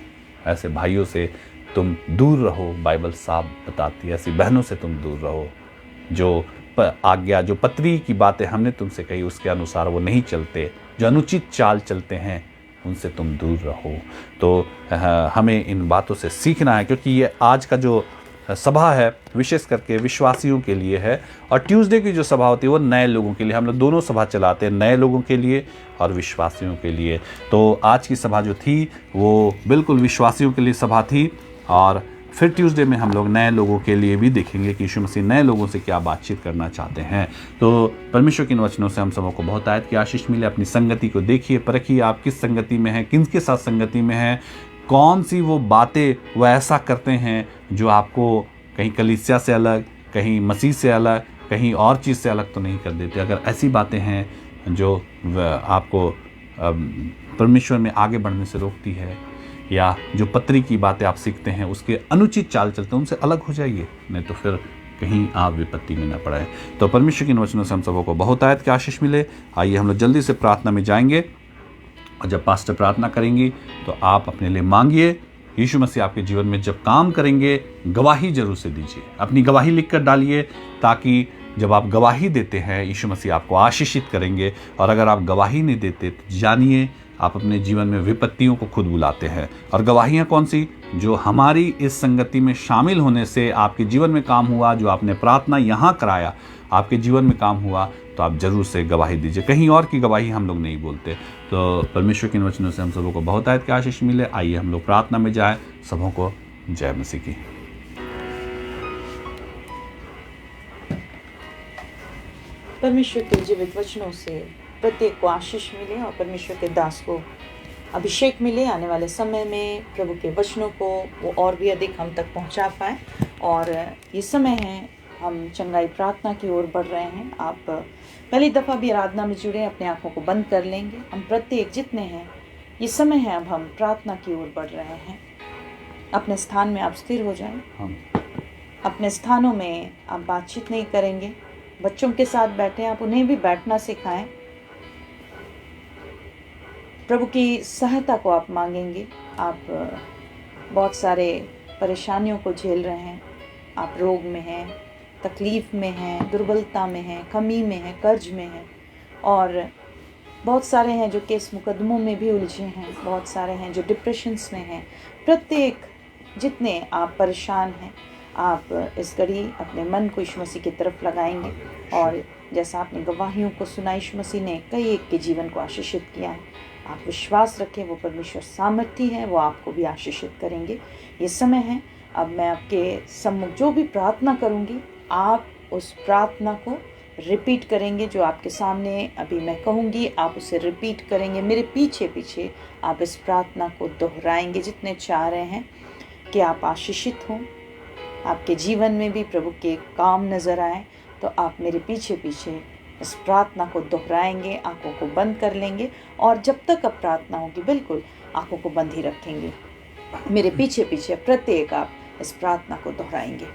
ऐसे भाइयों से तुम दूर रहो, बाइबल साफ बताती है। ऐसी बहनों से तुम दूर रहो जो आज्ञा, जो पत्री की बातें हमने तुमसे कही उसके अनुसार वो नहीं चलते, जो अनुचित चाल चलते हैं, उनसे तुम दूर रहो। तो हमें इन बातों से सीखना है, क्योंकि ये आज का जो सभा है विशेष करके विश्वासियों के लिए है, और ट्यूसडे की जो सभा होती है वो नए लोगों के लिए। हम लोग दोनों सभा चलाते हैं, नए लोगों के लिए और विश्वासियों के लिए। तो आज की सभा जो थी वो बिल्कुल विश्वासियों के लिए सभा थी, और फिर ट्यूसडे में हम लोग नए लोगों के लिए भी देखेंगे कि यीशु मसीह नए लोगों से क्या बातचीत करना चाहते हैं। तो परमेश्वर के इन वचनों से हम सबों को बहुत आयत की आशीष मिले। अपनी संगति को देखिए, परखिए आप किस संगति में हैं, किन के साथ संगति में हैं, कौन सी वो बातें वो ऐसा करते हैं जो आपको कहीं कलीसिया से अलग, कहीं मसीह से अलग, कहीं और चीज़ से अलग तो नहीं कर देते। अगर ऐसी बातें हैं जो आपको परमेश्वर में आगे बढ़ने से रोकती है, या जो पत्री की बातें आप सीखते हैं उसके अनुचित चाल चलते हैं, उनसे अलग हो जाइए, नहीं तो फिर कहीं आप विपत्ति में न पड़े। तो परमेश्वर के इन वचनों से हम सबों को बहुत आयत की आशीष मिले। आइए हम लोग जल्दी से प्रार्थना में जाएंगे, और जब पास्टर प्रार्थना करेंगी तो आप अपने लिए मांगिए, यीशु मसीह आपके जीवन में जब काम करेंगे, गवाही जरूर से दीजिए, अपनी गवाही लिख कर डालिए, ताकि जब आप गवाही देते हैं यीशु मसीह आपको आशीषित करेंगे। और अगर आप गवाही नहीं देते तो जानिए आप अपने जीवन में विपत्तियों को खुद बुलाते हैं। और गवाहियाँ कौन सी? जो हमारी इस संगति में शामिल होने से आपके जीवन में काम हुआ, जो आपने प्रार्थना यहाँ कराया आपके जीवन में काम हुआ, तो आप जरूर से गवाही दीजिए। कहीं और की गवाही हम लोग नहीं बोलते। तो परमेश्वर के इन वचनों से हम सबों को बहुत आयत की आशीष मिले। आइए हम लोग प्रार्थना में जाए। सबों को जय मसीह की। परमेश्वर के जीवित वचनों से प्रत्येक को आशीष मिले और परमेश्वर के दास को अभिषेक मिले। आने वाले समय में प्रभु के वचनों को वो और भी अधिक हम तक पहुंचा पाए। और ये समय है, हम चंगाई प्रार्थना की ओर बढ़ रहे हैं। आप पहली दफ़ा भी आराधना में जुड़े, अपने आँखों को बंद कर लेंगे। हम प्रत्येक जितने हैं, ये समय है, अब हम प्रार्थना की ओर बढ़ रहे हैं। अपने स्थान में आप स्थिर हो जाएं। अपने स्थानों में आप बातचीत नहीं करेंगे। बच्चों के साथ बैठे, आप उन्हें भी बैठना सिखाएं। प्रभु की सहायता को आप मांगेंगे। आप बहुत सारे परेशानियों को झेल रहे हैं। आप रोग में हैं, तकलीफ में हैं, दुर्बलता में हैं, कमी में हैं, कर्ज में हैं, और बहुत सारे हैं जो केस मुकदमों में भी उलझे हैं। बहुत सारे हैं जो डिप्रेशंस में हैं। प्रत्येक जितने आप परेशान हैं, आप इस घड़ी अपने मन को यीशु मसीह की तरफ लगाएंगे। और जैसा आपने गवाहियों को सुना, यीशु मसीह ने कई एक के जीवन को आशीषित किया है। आप विश्वास रखें, वो परमेश्वर सामर्थी है, वो आपको भी आशीषित करेंगे। ये समय है, अब मैं आपके सम्मुख जो भी प्रार्थना करूंगी, आप उस प्रार्थना को रिपीट करेंगे। जो आपके सामने अभी मैं कहूँगी, आप उसे रिपीट करेंगे। मेरे पीछे पीछे आप इस प्रार्थना को दोहराएंगे। जितने चाह रहे हैं कि आप आशीषित हों, आपके जीवन में भी प्रभु के काम नज़र आए, तो आप मेरे पीछे पीछे इस प्रार्थना को दोहराएंगे। आंखों को बंद कर लेंगे और जब तक अब प्रार्थना होगी बिल्कुल आंखों को बंद ही रखेंगे। मेरे पीछे पीछे प्रत्येक आप इस प्रार्थना को दोहराएंगे।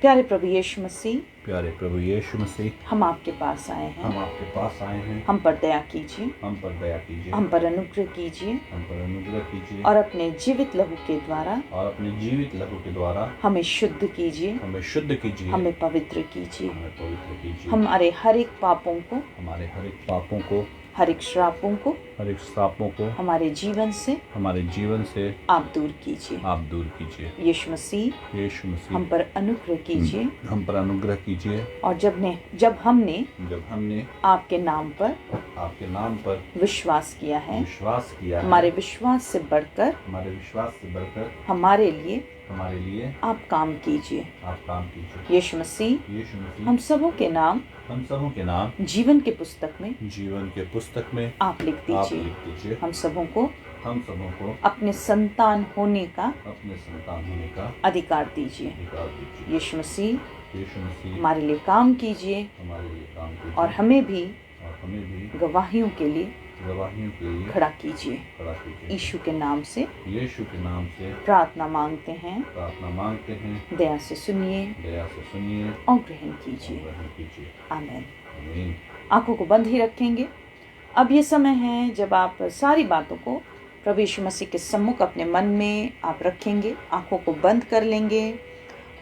प्यारे प्रभु यीशु मसीह, प्यारे प्रभु यीशु मसीह, हम आपके पास आए हैं। हम आपके पास आए हैं। हम पर दया कीजिए, हम पर दया कीजिए, हम पर अनुग्रह कीजिए, हम पर अनुग्रह कीजिए, और अपने जीवित लहू के द्वारा और अपने जीवित लहू के द्वारा हमें शुद्ध कीजिए, हमें शुद्ध कीजिए, हमें पवित्र कीजिए। हमें पवित्र कीजिए। हमारे हर एक पापों को, हमारे हर एक पापों को, हर एक श्रापों को, हर एक श्रापों को हमारे जीवन से आप दूर कीजिए। आप दूर कीजिए। यीशु मसीह, यीशु मसीह, हम पर अनुग्रह कीजिए। हम पर अनुग्रह कीजिए। और जब हमने आपके नाम पर विश्वास किया है, हमारे विश्वास से बढ़कर हमारे लिए आप काम कीजिए। यीशु मसीह, हम सबों के नाम जीवन के पुस्तक में आप लिख दीजिए। हम सबों को अपने संतान होने का अधिकार दीजिए। यीशु मसीह, हमारे लिए काम कीजिए और हमें भी गवाहियों के लिए खड़ा कीजिए। यीशु के नाम से प्रार्थना मांगते हैं। दया से सुनिए और ग्रहण कीजिए। आमीन। आंखों को बंद ही रखेंगे। अब ये समय है जब आप सारी बातों को प्रभु यीशु मसीह के सम्मुख अपने मन में आप रखेंगे। आंखों को बंद कर लेंगे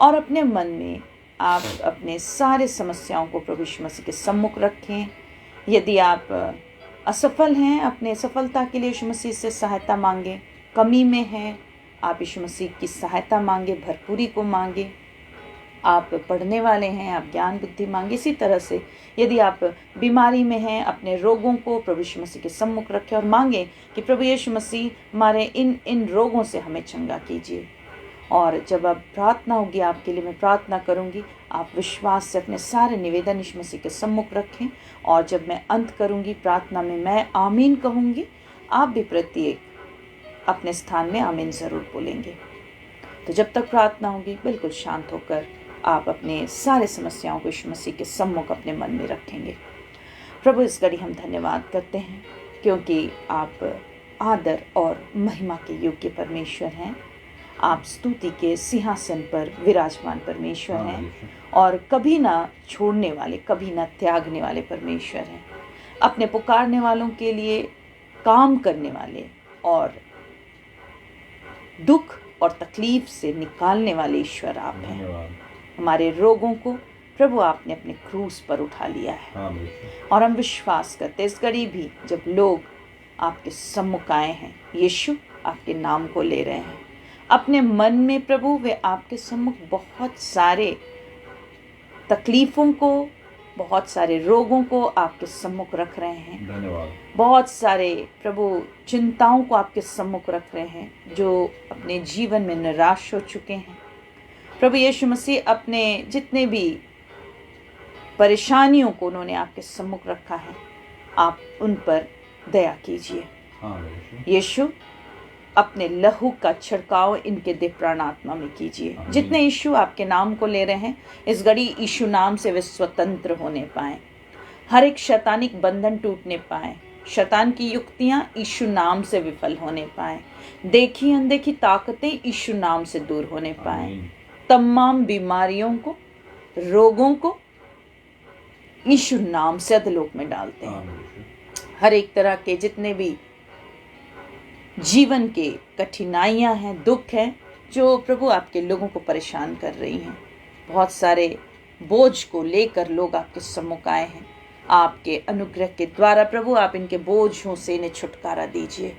और अपने मन में आप अपने सारे समस्याओं को प्रभु यीशु मसीह के सम्मुख रखें। यदि आप असफल हैं, अपने सफलता के लिए यीशु मसीह से सहायता मांगें। कमी में हैं, आप यीशु मसीह की सहायता मांगे, भरपूरी को मांगे। आप पढ़ने वाले हैं, आप ज्ञान बुद्धि मांगे। इसी तरह से यदि आप बीमारी में हैं, अपने रोगों को प्रभु यीशु मसीह के सम्मुख रखें और मांगें कि प्रभु यीशु मसीह हमारे इन रोगों से हमें चंगा कीजिए। और जब अब प्रार्थना होगी आपके लिए, मैं प्रार्थना करूंगी, आप विश्वास से अपने सारे निवेदन यीशु मसीह के सम्मुख रखें। और जब मैं अंत करूंगी प्रार्थना में, मैं आमीन कहूंगी, आप भी प्रत्येक अपने स्थान में आमीन ज़रूर बोलेंगे। तो जब तक प्रार्थना होगी बिल्कुल शांत होकर आप अपने सारे समस्याओं को यीशु मसीह के सम्मुख अपने मन में रखेंगे। प्रभु, इस घड़ी हम धन्यवाद करते हैं क्योंकि आप आदर और महिमा के योग्य परमेश्वर हैं। आप स्तुति के सिंहासन पर विराजमान परमेश्वर हैं और कभी ना छोड़ने वाले, कभी ना त्यागने वाले परमेश्वर हैं। अपने पुकारने वालों के लिए काम करने वाले और दुख और तकलीफ से निकालने वाले ईश्वर आप हैं। धन्यवाद। हमारे रोगों को प्रभु आपने अपने क्रूस पर उठा लिया है, हाँ बिल्कुल। और हम विश्वास करते इस घड़ी भी जब लोग आपके सम्मुख आए हैं, यीशु आपके नाम को ले रहे हैं अपने मन में, प्रभु वे आपके सम्मुख बहुत सारे तकलीफ़ों को, बहुत सारे रोगों को आपके सम्मुख रख रहे हैं। धन्यवाद। बहुत सारे प्रभु चिंताओं को आपके सम्मुख रख रहे हैं जो अपने जीवन में निराश हो चुके हैं। प्रभु यीशु मसीह अपने जितने भी परेशानियों को उन्होंने आपके सम्मुख रखा है, आप उन पर दया कीजिए। हाँ यीशु अपने लहू का छिड़काव इनके देह प्राणात्मा में कीजिए। जितने यीशु आपके नाम को ले रहे हैं इस घड़ी यीशु नाम से वे स्वतंत्र होने पाए, हर एक शैतानिक बंधन टूटने पाए, शैतान की युक्तियां यीशु नाम से विफल होने पाए, देखी अनदेखी ताकतें यीशु नाम से दूर होने पाए, तमाम बीमारियों को, रोगों को यीशु नाम से अधोलोक में डालते हैं। हर एक तरह के जितने भी जीवन के कठिनाइयां हैं, दुख हैं, जो प्रभु आपके लोगों को परेशान कर रही हैं, बहुत सारे बोझ को लेकर लोग आपके सम्मुख आए हैं। आपके अनुग्रह के द्वारा प्रभु आप इनके बोझों से इन्हें छुटकारा दीजिए।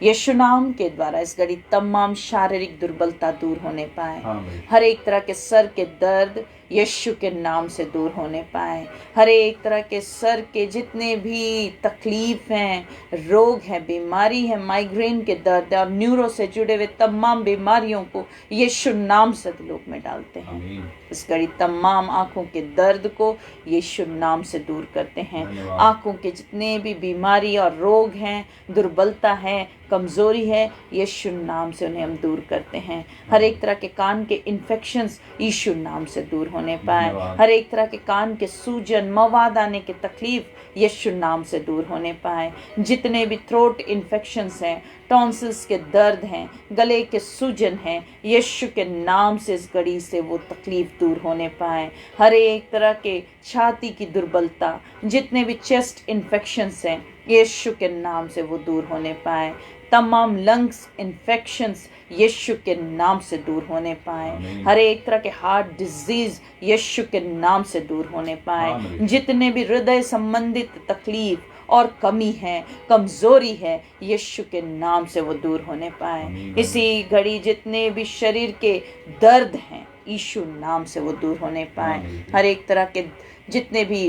यीशु नाम के द्वारा इस घड़ी तमाम शारीरिक दुर्बलता दूर होने पाए, हर एक तरह के सर के दर्द यीशु के नाम से दूर होने पाए, हर एक तरह के सर के जितने भी तकलीफ हैं, रोग हैं, बीमारी है, माइग्रेन के दर्द और न्यूरो से जुड़े हुए तमाम बीमारियों को यीशु नाम से अधोलोक में डालते हैं। इस घड़ी तमाम आंखों के दर्द को यीशु नाम से दूर करते हैं। आंखों के जितने भी बीमारी और रोग हैं, दुर्बलता है, कमजोरी है, यीशु नाम से उन्हें हम दूर करते हैं। हर एक तरह के कान के इन्फेक्शंस यीशु नाम से दूर होने पाए, हर एक तरह के कान के सूजन, मवाद आने की तकलीफ यीशु नाम से दूर होने पाए। जितने भी थ्रोट इन्फेक्शंस हैं, टॉन्सिल्स के दर्द हैं, गले के सूजन हैं, यीशु के नाम से इस घड़ी से वो तकलीफ दूर होने पाए। हर एक तरह के छाती की दुर्बलता, जितने भी चेस्ट इन्फेक्शंस हैं, यीशु के नाम से वो दूर होने पाए। तमाम लंग्स इन्फेक्शंस यीशु के नाम से दूर होने पाए। हर एक तरह के हार्ट डिजीज यीशु के नाम से दूर होने पाए। जितने भी हृदय संबंधित तकलीफ और कमी है, कमजोरी है, यीशु के नाम से वो दूर होने पाए। इसी घड़ी जितने भी शरीर के दर्द हैं, यीशु नाम से वो दूर होने पाए। हर एक तरह के जितने भी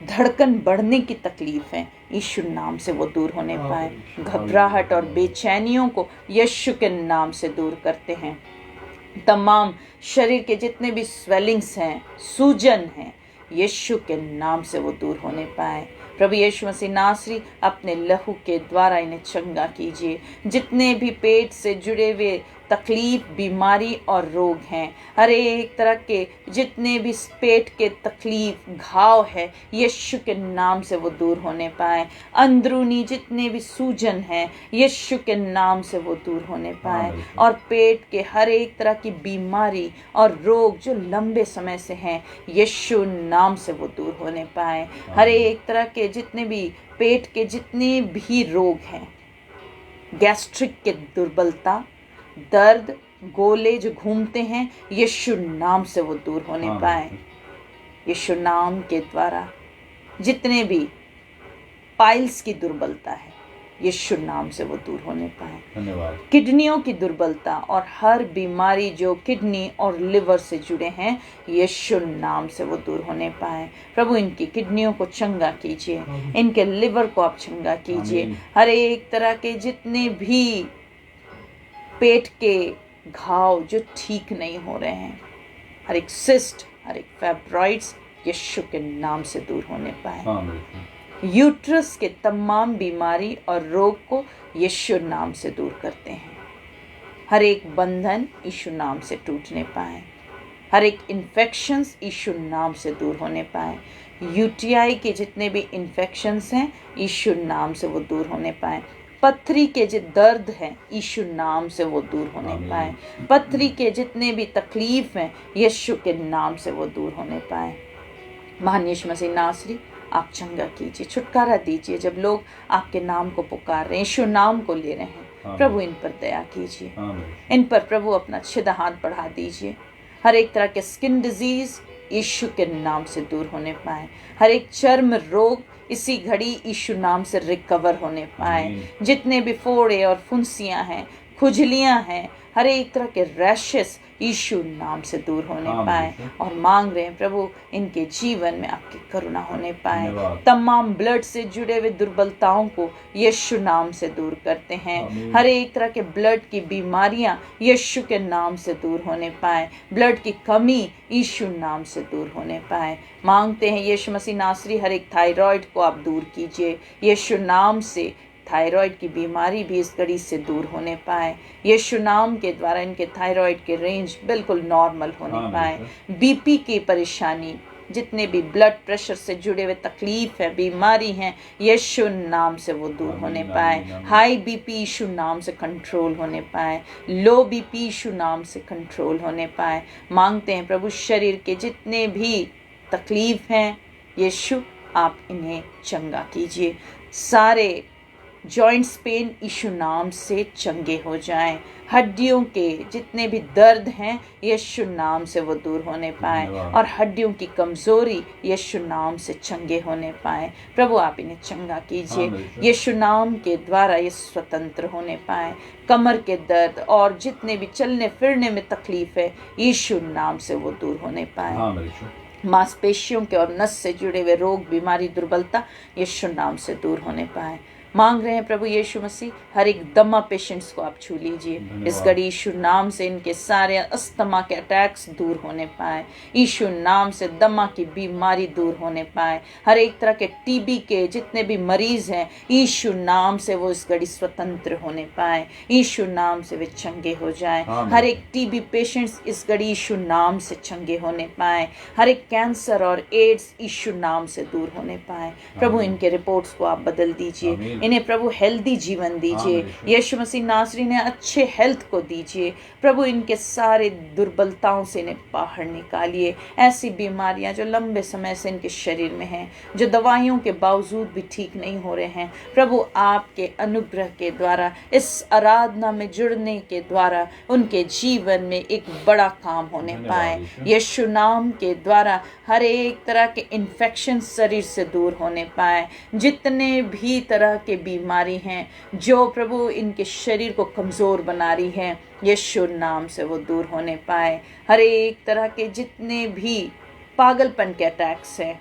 धड़कन बढ़ने की तकलीफ है, यीशु नाम से वो दूर होने पाए। घबराहट और बेचैनियों को यीशु के नाम से दूर करते हैं। तमाम शरीर के जितने भी स्वेलिंग्स हैं, सूजन हैं, यीशु के नाम से वो दूर होने पाए। प्रभु यीशु मसीह नासरी अपने लहू के द्वारा इन्हें चंगा कीजिए। जितने भी पेट से जुड़े हुए तकलीफ, बीमारी और रोग हैं, हर एक तरह के जितने भी पेट के तकलीफ, घाव है, यीशु के नाम से वो दूर होने पाए। अंदरूनी जितने भी सूजन हैं, यीशु के नाम से वो दूर होने पाए। और पेट के हर एक तरह की बीमारी और रोग जो लंबे समय से हैं, यीशु नाम से वो दूर होने पाए। हर एक तरह के जितने भी पेट के जितने भी रोग हैं, गैस्ट्रिक के दुर्बलता, दर्द, गोले जो घूमते हैं, यीशु नाम से वो दूर होने पाए। यीशु नाम के द्वारा जितने भी पाइल्स की दुर्बलता है, यीशु नाम से वो दूर होने पाए। धन्यवाद। किडनियों की दुर्बलता और हर बीमारी जो किडनी और लिवर से जुड़े हैं, यीशु नाम से वो दूर होने पाए। प्रभु इनकी किडनियों को चंगा कीजिए, इनके लिवर को आप चंगा कीजिए। हर एक तरह के जितने भी पेट के घाव जो ठीक नहीं हो रहे हैं, हर एक सिस्ट, हर एक फैब्रॉइड्स, यीशु के नाम से दूर होने पाए। यूट्रस के तमाम बीमारी और रोग को यीशु नाम से दूर करते हैं। हर एक बंधन यीशु नाम से टूटने पाए। हर एक इन्फेक्शंस यीशु नाम से दूर होने पाए। यूटीआई के जितने भी इन्फेक्शंस हैं, यीशु नाम से वो दूर होने पाए। पथरी के जो दर्द हैं, यीशु नाम से वो दूर होने पाए। पथरी के जितने भी तकलीफ हैं, यीशु के नाम से वो दूर होने पाए। महान यीशु मसीह नासरी आप चंगा कीजिए, छुटकारा दीजिए। जब लोग आपके नाम को पुकार रहे हैं, यीशु नाम को ले रहे हैं, प्रभु इन पर दया कीजिए, आमीन। इन पर प्रभु अपना छिदा हाथ बढ़ा दीजिए। हर एक तरह के स्किन डिजीज यीशु के नाम से दूर होने पाए, हर एक चर्म रोग इसी घड़ी यीशु नाम से रिकवर होने पाए। आमीन। जितने भी फोड़े और फुंसियां हैं, खुजलियां हैं, हर एक तरह के रैशेस यीशु नाम से दूर होने आमीन। पाए। और मांग रहे हैं प्रभु इनके जीवन में आपकी करुणा होने पाए। धन्यवाद। तमाम ब्लड से जुड़े हुए दुर्बलताओं को यीशु नाम से दूर करते हैं। आमीन। हर एक तरह के ब्लड की बीमारियां यीशु के नाम से दूर होने पाए, ब्लड की कमी यीशु नाम से दूर होने पाए। मांगते हैं यीशु मसीह नासरी हर एक थायराइड को आप दूर कीजिए, यीशु नाम से थायराइड की बीमारी भी इस घड़ी से दूर होने पाए। यीशु नाम के द्वारा इनके थायराइड के रेंज बिल्कुल नॉर्मल होने आमीन। पाए। बीपी की परेशानी, जितने भी ब्लड प्रेशर से जुड़े हुए तकलीफ है, बीमारी हैं, यीशु नाम से वो दूर आमीन, होने आमीन, पाए। आमीन। हाई बीपी यीशु नाम से कंट्रोल होने पाए, लो बीपी यीशु नाम से कंट्रोल होने पाए। मांगते हैं प्रभु शरीर के जितने भी तकलीफ हैं, यीशु आप इन्हें चंगा कीजिए। सारे जॉइंट्स पेन यीशु नाम से चंगे हो जाएं। हड्डियों के जितने भी दर्द हैं यीशु नाम से वो दूर होने पाए, धन्यवाद। और हड्डियों की कमजोरी यीशु नाम से चंगे होने पाए। प्रभु आप इन्हें चंगा कीजिए, आमीन। यीशु नाम के द्वारा ये स्वतंत्र होने पाए। कमर के दर्द और जितने भी चलने फिरने में तकलीफ है यीशु नाम से वो दूर होने पाए। आमीन। मांसपेशियों के और नस से जुड़े हुए रोग, बीमारी, दुर्बलता यीशु नाम से दूर होने पाए। मांग रहे हैं प्रभु यीशु मसीह हर एक दमा पेशेंट्स को आप छू लीजिए। इस घड़ी यीशु नाम से इनके सारे अस्थमा के अटैक्स दूर होने पाए, यीशु नाम से दमा की बीमारी दूर होने पाए। हर एक तरह के टीबी के जितने भी मरीज हैं यीशु नाम से वो इस घड़ी स्वतंत्र होने पाए, यीशु नाम से वे चंगे हो जाएं। आमीन। हर एक टीबी पेशेंट्स इस घड़ी यीशु नाम से चंगे होने पाए। हर एक कैंसर और एड्स यीशु नाम से दूर होने पाए। प्रभु आमीन। इनके रिपोर्ट्स को आप बदल दीजिए, आमीन। इन्हें प्रभु हेल्दी जीवन दीजिए। आमीन। यीशु मसीह नासरी ने अच्छे हेल्थ को दीजिए। प्रभु इनके सारे दुर्बलताओं से इन्हें बाहर निकालिए। ऐसी बीमारियां जो लंबे समय से इनके शरीर में हैं, जो दवाइयों के बावजूद भी ठीक नहीं हो रहे हैं, प्रभु आपके अनुग्रह के द्वारा, इस आराधना में जुड़ने के द्वारा उनके जीवन में एक बड़ा काम होने धन्यवाद पाए। यीशु। यीशु नाम के द्वारा हर एक तरह के इन्फेक्शन शरीर से दूर होने पाए। जितने भी तरह के बीमारी हैं जो प्रभु इनके शरीर को कमज़ोर बना रही हैं, यीशु नाम से वो दूर होने पाए। हर एक तरह के जितने भी पागलपन के अटैक्स हैं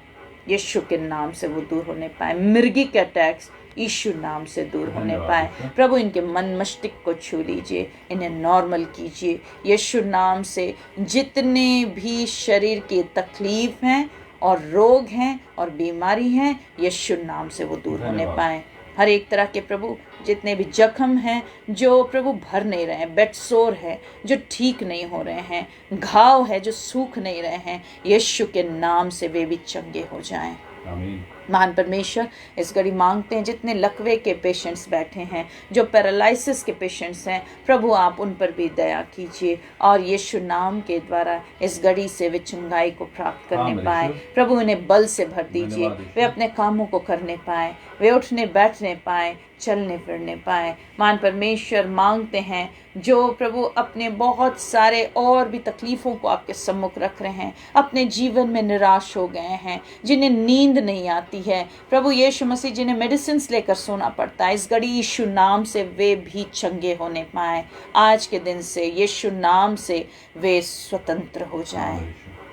यीशु के नाम से वो दूर होने पाए। मिर्गी के अटैक्स यीशु नाम से दूर होने धन्यवाद पाए। यीशु। प्रभु इनके मन मस्तिष्क को छू लीजिए, इन्हें नॉर्मल कीजिए। यीशु नाम से जितने भी शरीर की तकलीफ हैं और रोग हैं और बीमारी हैं, यीशु नाम से वो दूर होने धन्यवाद। पाए। हर एक तरह के प्रभु जितने भी जख्म हैं जो प्रभु भर नहीं रहे हैं, बेड सोर है जो ठीक नहीं हो रहे हैं, घाव है जो सूख नहीं रहे हैं, यीशु के नाम से वे भी चंगे हो जाएं। आमीन। महान परमेश्वर इस घड़ी मांगते हैं जितने लकवे के पेशेंट्स बैठे हैं, जो पैरालिसिस के पेशेंट्स हैं, प्रभु आप उन पर भी दया कीजिए और यीशु नाम के द्वारा इस घड़ी से वे चंगाई को प्राप्त करने आमीन पाए। यीशु। प्रभु उन्हें बल से भर दीजिए, धन्यवाद यीशु। वे अपने कामों को करने पाए, वे उठने बैठने पाए, चलने फिरने पाए। महान परमेश्वर मांगते हैं जो प्रभु अपने बहुत सारे और भी तकलीफ़ों को आपके सम्मुख रख रहे हैं, अपने जीवन में निराश हो गए हैं, जिन्हें नींद नहीं आती है, प्रभु यीशु मसीह जिन्हें मेडिसिन लेकर सोना पड़ता है, इस घड़ी यीशु नाम से वे भी चंगे होने पाए। आज के दिन से यीशु नाम से वे स्वतंत्र हो जाएं।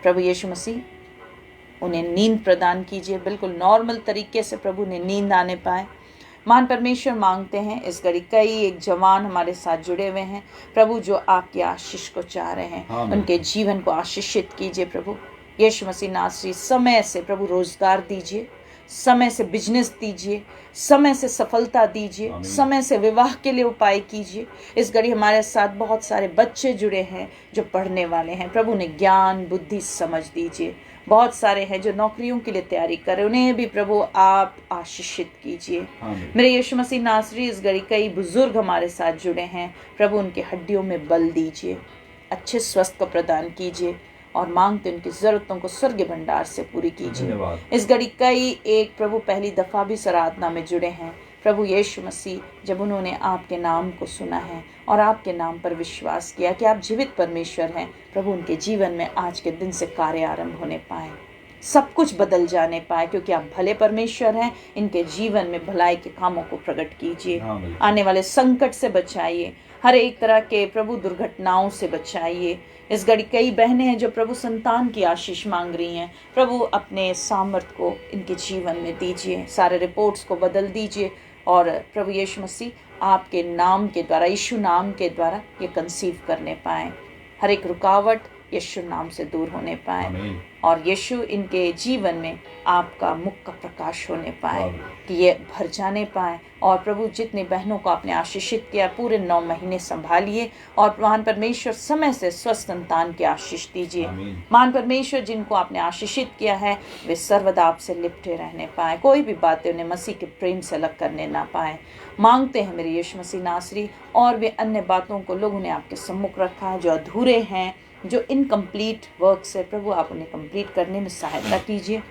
प्रभु यीशु मसीह उन्हें नींद प्रदान कीजिए, बिल्कुल नॉर्मल तरीके से प्रभु ने नींद आने पाए। महान परमेश्वर मांगते हैं इस घड़ी कई एक जवान हमारे साथ जुड़े हुए हैं प्रभु, जो आपकी आशीष को चाह रहे हैं, आमीन। उनके जीवन को आशीषित कीजिए प्रभु। यीशु मसीह नासरी समय से प्रभु रोजगार दीजिए, समय से बिजनेस दीजिए, समय से सफलता दीजिए, आमीन। समय से विवाह के लिए उपाय कीजिए। इस घड़ी हमारे साथ बहुत सारे बच्चे जुड़े हैं जो पढ़ने वाले हैं, प्रभु उन्हें ज्ञान बुद्धि समझ दीजिए। बहुत सारे हैं जो नौकरियों के लिए तैयारी कर रहे हैं, उन्हें भी प्रभु आप आशीषित कीजिए। आमीन। मेरे यीशु मसीह नासरी इस घड़ी कई बुजुर्ग हमारे साथ जुड़े हैं, प्रभु उनके हड्डियों में बल दीजिए, अच्छे स्वस्थ को प्रदान कीजिए और मांगते उनकी ज़रूरतों को स्वर्ग भंडार से पूरी कीजिए। धन्यवाद। इस घड़ी कई एक प्रभु पहली दफ़ा भी आराधना में जुड़े हैं, प्रभु यीशु मसीह, जब उन्होंने आपके नाम को सुना है और आपके नाम पर विश्वास किया कि आप जीवित परमेश्वर हैं, प्रभु उनके जीवन में आज के दिन से कार्य आरंभ होने पाए, सब कुछ बदल जाने पाए, क्योंकि आप भले परमेश्वर हैं। इनके जीवन में भलाई के कामों को प्रकट कीजिए, आने वाले संकट से बचाइए, हर एक तरह के प्रभु दुर्घटनाओं से बचाइए। इस घड़ी कई बहनें हैं जो प्रभु संतान की आशीष मांग रही हैं, प्रभु अपने सामर्थ को इनके जीवन में दीजिए, सारे रिपोर्ट्स को बदल दीजिए और प्रभु यीशु मसीह आपके नाम के द्वारा, यीशु नाम के द्वारा ये कंसीव करने पाए, हर एक रुकावट यीशु नाम से दूर होने पाए और यीशु इनके जीवन में आपका मुख का प्रकाश होने पाए कि ये भर जाने पाए। और प्रभु जितनी बहनों को आपने आशीषित किया, पूरे 9 महीने संभालिए और महान परमेश्वर समय से स्वस्थ संतान की आशीष दीजिए। महान परमेश्वर जिनको आपने आशीषित किया है वे सर्वदा आपसे लिपटे रहने पाए, कोई भी बातें उन्हें मसीह के प्रेम से अलग करने ना पाए। मांगते हैं मेरे यीशु मसीह नासरी, और वे अन्य बातों को लोगों ने आपके सम्मुख रखा है जो अधूरे हैं, जो इनकम्प्लीट वर्क है, प्रभु आप उन्हें कंप्लीट करने में सहायता कीजिए,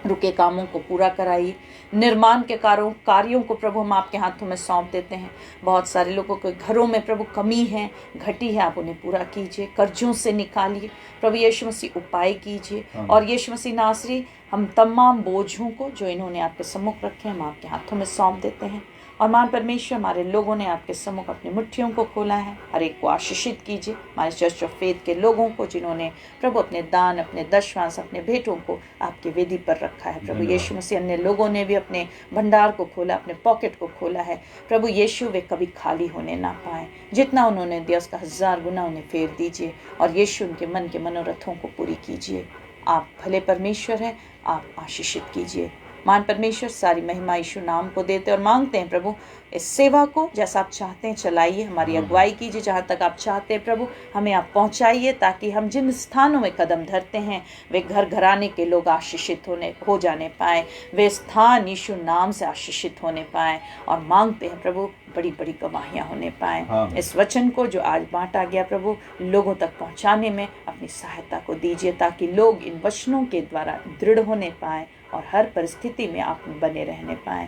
रुके कामों को पूरा कराइए। निर्माण के कार्यों को प्रभु हम आपके हाथों में सौंप देते हैं। बहुत सारे लोगों के घरों में प्रभु कमी है, घटी है, आप उन्हें पूरा कीजिए, कर्जों से निकालिए, प्रभु यीशु मसीह उपाय कीजिए। और यीशु मसीह नासरी, हम तमाम बोझों को जो इन्होंने आपके सम्मुख रखे हम आपके हाथों में सौंप देते हैं। और मान परमेश्वर, हमारे लोगों ने आपके सम्मुख अपनी मुट्ठियों को खोला है, हर एक को आशीषित कीजिए। हमारे चर्च ऑफ फेथ के लोगों को जिन्होंने प्रभु अपने दान, अपने दशवांश, अपने भेंटों को आपकी वेदी पर रखा है, प्रभु यीशु मसीह, अन्य लोगों ने भी अपने भंडार को खोला, अपने पॉकेट को खोला है, प्रभु यीशु वे कभी खाली होने ना पाए। जितना उन्होंने दिया उसका 1000 गुना उन्हें फेर दीजिए और यीशु उनके मन के मनोरथों को पूरी कीजिए। आप भले परमेश्वर हैं, आप आशीषित कीजिए। मान परमेश्वर, सारी महिमा यीशु नाम को देते और मांगते हैं प्रभु इस सेवा को जैसा आप चाहते हैं चलाइए, हमारी अगुवाई कीजिए, जहाँ तक आप चाहते हैं प्रभु हमें आप पहुँचाइए, ताकि हम जिन स्थानों में कदम धरते हैं वे घर घराने के लोग आशीषित हो जाने पाए, वे स्थान यीशु नाम से आशीषित होने पाए। और मांगते हैं प्रभु बड़ी बड़ी गवाहियाँ होने पाए। इस वचन को जो आज बांटा गया प्रभु लोगों तक पहुँचाने में अपनी सहायता को दीजिए, ताकि लोग इन वचनों के द्वारा दृढ़ होने पाए और हर परिस्थिति में आप बने रहने पाए।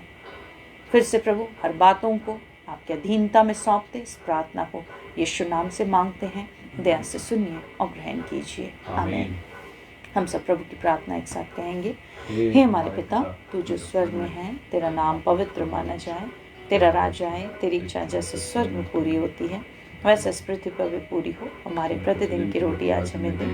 फिर से प्रभु हर बातों को आपके अधीनता में सौंपते इस प्रार्थना को यीशु नाम से मांगते हैं, दया से सुनिए और ग्रहण कीजिए, आमीन। हम सब प्रभु की प्रार्थना एक साथ कहेंगे। हे हमारे पिता, तू जो स्वर्ग में है, तेरा नाम पवित्र माना जाए, तेरा राज्य आए, तेरी इच्छा जैसे स्वर्ग में पूरी होती है वैसे इस पृथ्वी पर भी पूरी हो। हमारे प्रतिदिन की रोटी आज हमें दे,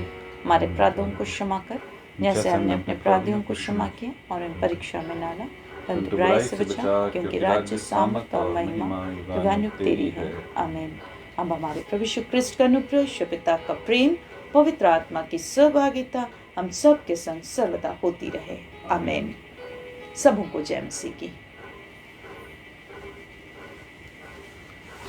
हमारे अपराधों को क्षमा कर जैसे हमने अपने अपराधियों को क्षमा किया, और इन परीक्षा में ना ला परंतु बुराई से बचा, क्योंकि राज्य, सामर्थ और महिमा युगानुग तेरी है, आमीन। अब हमारे प्रभु यीशु क्रिस्ट का अनुग्रह, ईश्वर पिता का प्रेम, पवित्र आत्मा की सहभागिता हम सब के संग सर्वदा होती रहे, आमीन। सबों को जय मसीह की।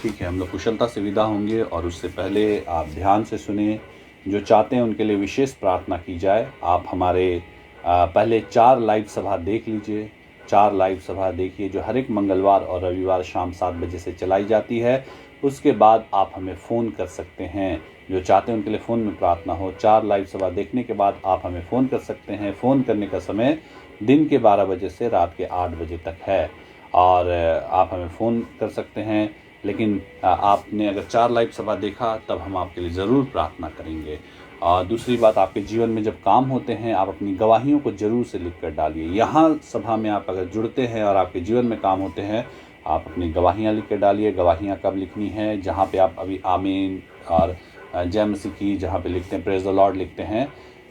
ठीक है, हम लोग कुशलता से विदा होंगे और उससे पहले आप ध्यान से सुने, जो चाहते हैं उनके लिए विशेष प्रार्थना की जाए। आप हमारे पहले 4 लाइव सभा देख लीजिए, 4 लाइव सभा देखिए जो हर एक मंगलवार और रविवार शाम 7 बजे से चलाई जाती है। उसके बाद आप हमें फ़ोन कर सकते हैं, जो चाहते हैं उनके लिए फ़ोन में प्रार्थना हो। 4 लाइव सभा देखने के बाद आप हमें फ़ोन कर सकते हैं। फ़ोन करने का समय दिन के 12 बजे से रात के 8 बजे तक है और आप हमें फ़ोन कर सकते हैं। लेकिन आपने अगर 4 लाइव सभा देखा तब हम आपके लिए ज़रूर प्रार्थना करेंगे। और दूसरी बात, आपके जीवन में जब काम होते हैं आप अपनी गवाहियों को ज़रूर से लिख कर डालिए। यहाँ सभा में आप अगर जुड़ते हैं और आपके जीवन में काम होते हैं, आप अपनी गवाहियाँ लिख कर डालिए। गवाहियाँ कब लिखनी है? जहाँ पे आप अभी आमीन और जय मसीह की जहाँ पे लिखते हैं, प्रेज द लॉर्ड लिखते हैं,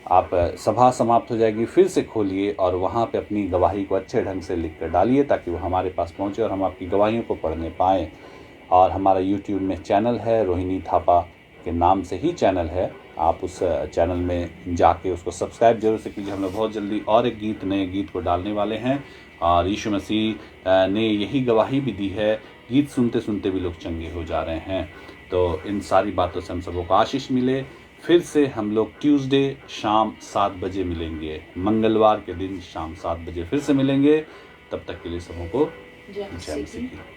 आप सभा समाप्त हो जाएगी फिर से खोलिए और वहाँ पे अपनी गवाही को अच्छे ढंग से लिख कर डालिए, ताकि वो हमारे पास पहुँचे और हम आपकी गवाहियों को पढ़ने पाएँ। और हमारा YouTube में चैनल है, रोहिणी थापा के नाम से ही चैनल है। आप उस चैनल में जाके उसको सब्सक्राइब जरूर से कीजिए। हम लोग बहुत जल्दी और एक नए गीत को डालने वाले हैं और यीशु मसीह ने यही गवाही भी दी है, गीत सुनते सुनते भी लोग चंगे हो जा रहे हैं। तो इन सारी बातों से हम सबों को आशीष मिले। फिर से हम लोग ट्यूसडे शाम 7 बजे मिलेंगे, मंगलवार के दिन शाम 7 बजे फिर से मिलेंगे। तब तक के लिए सबों को जय मसीह की।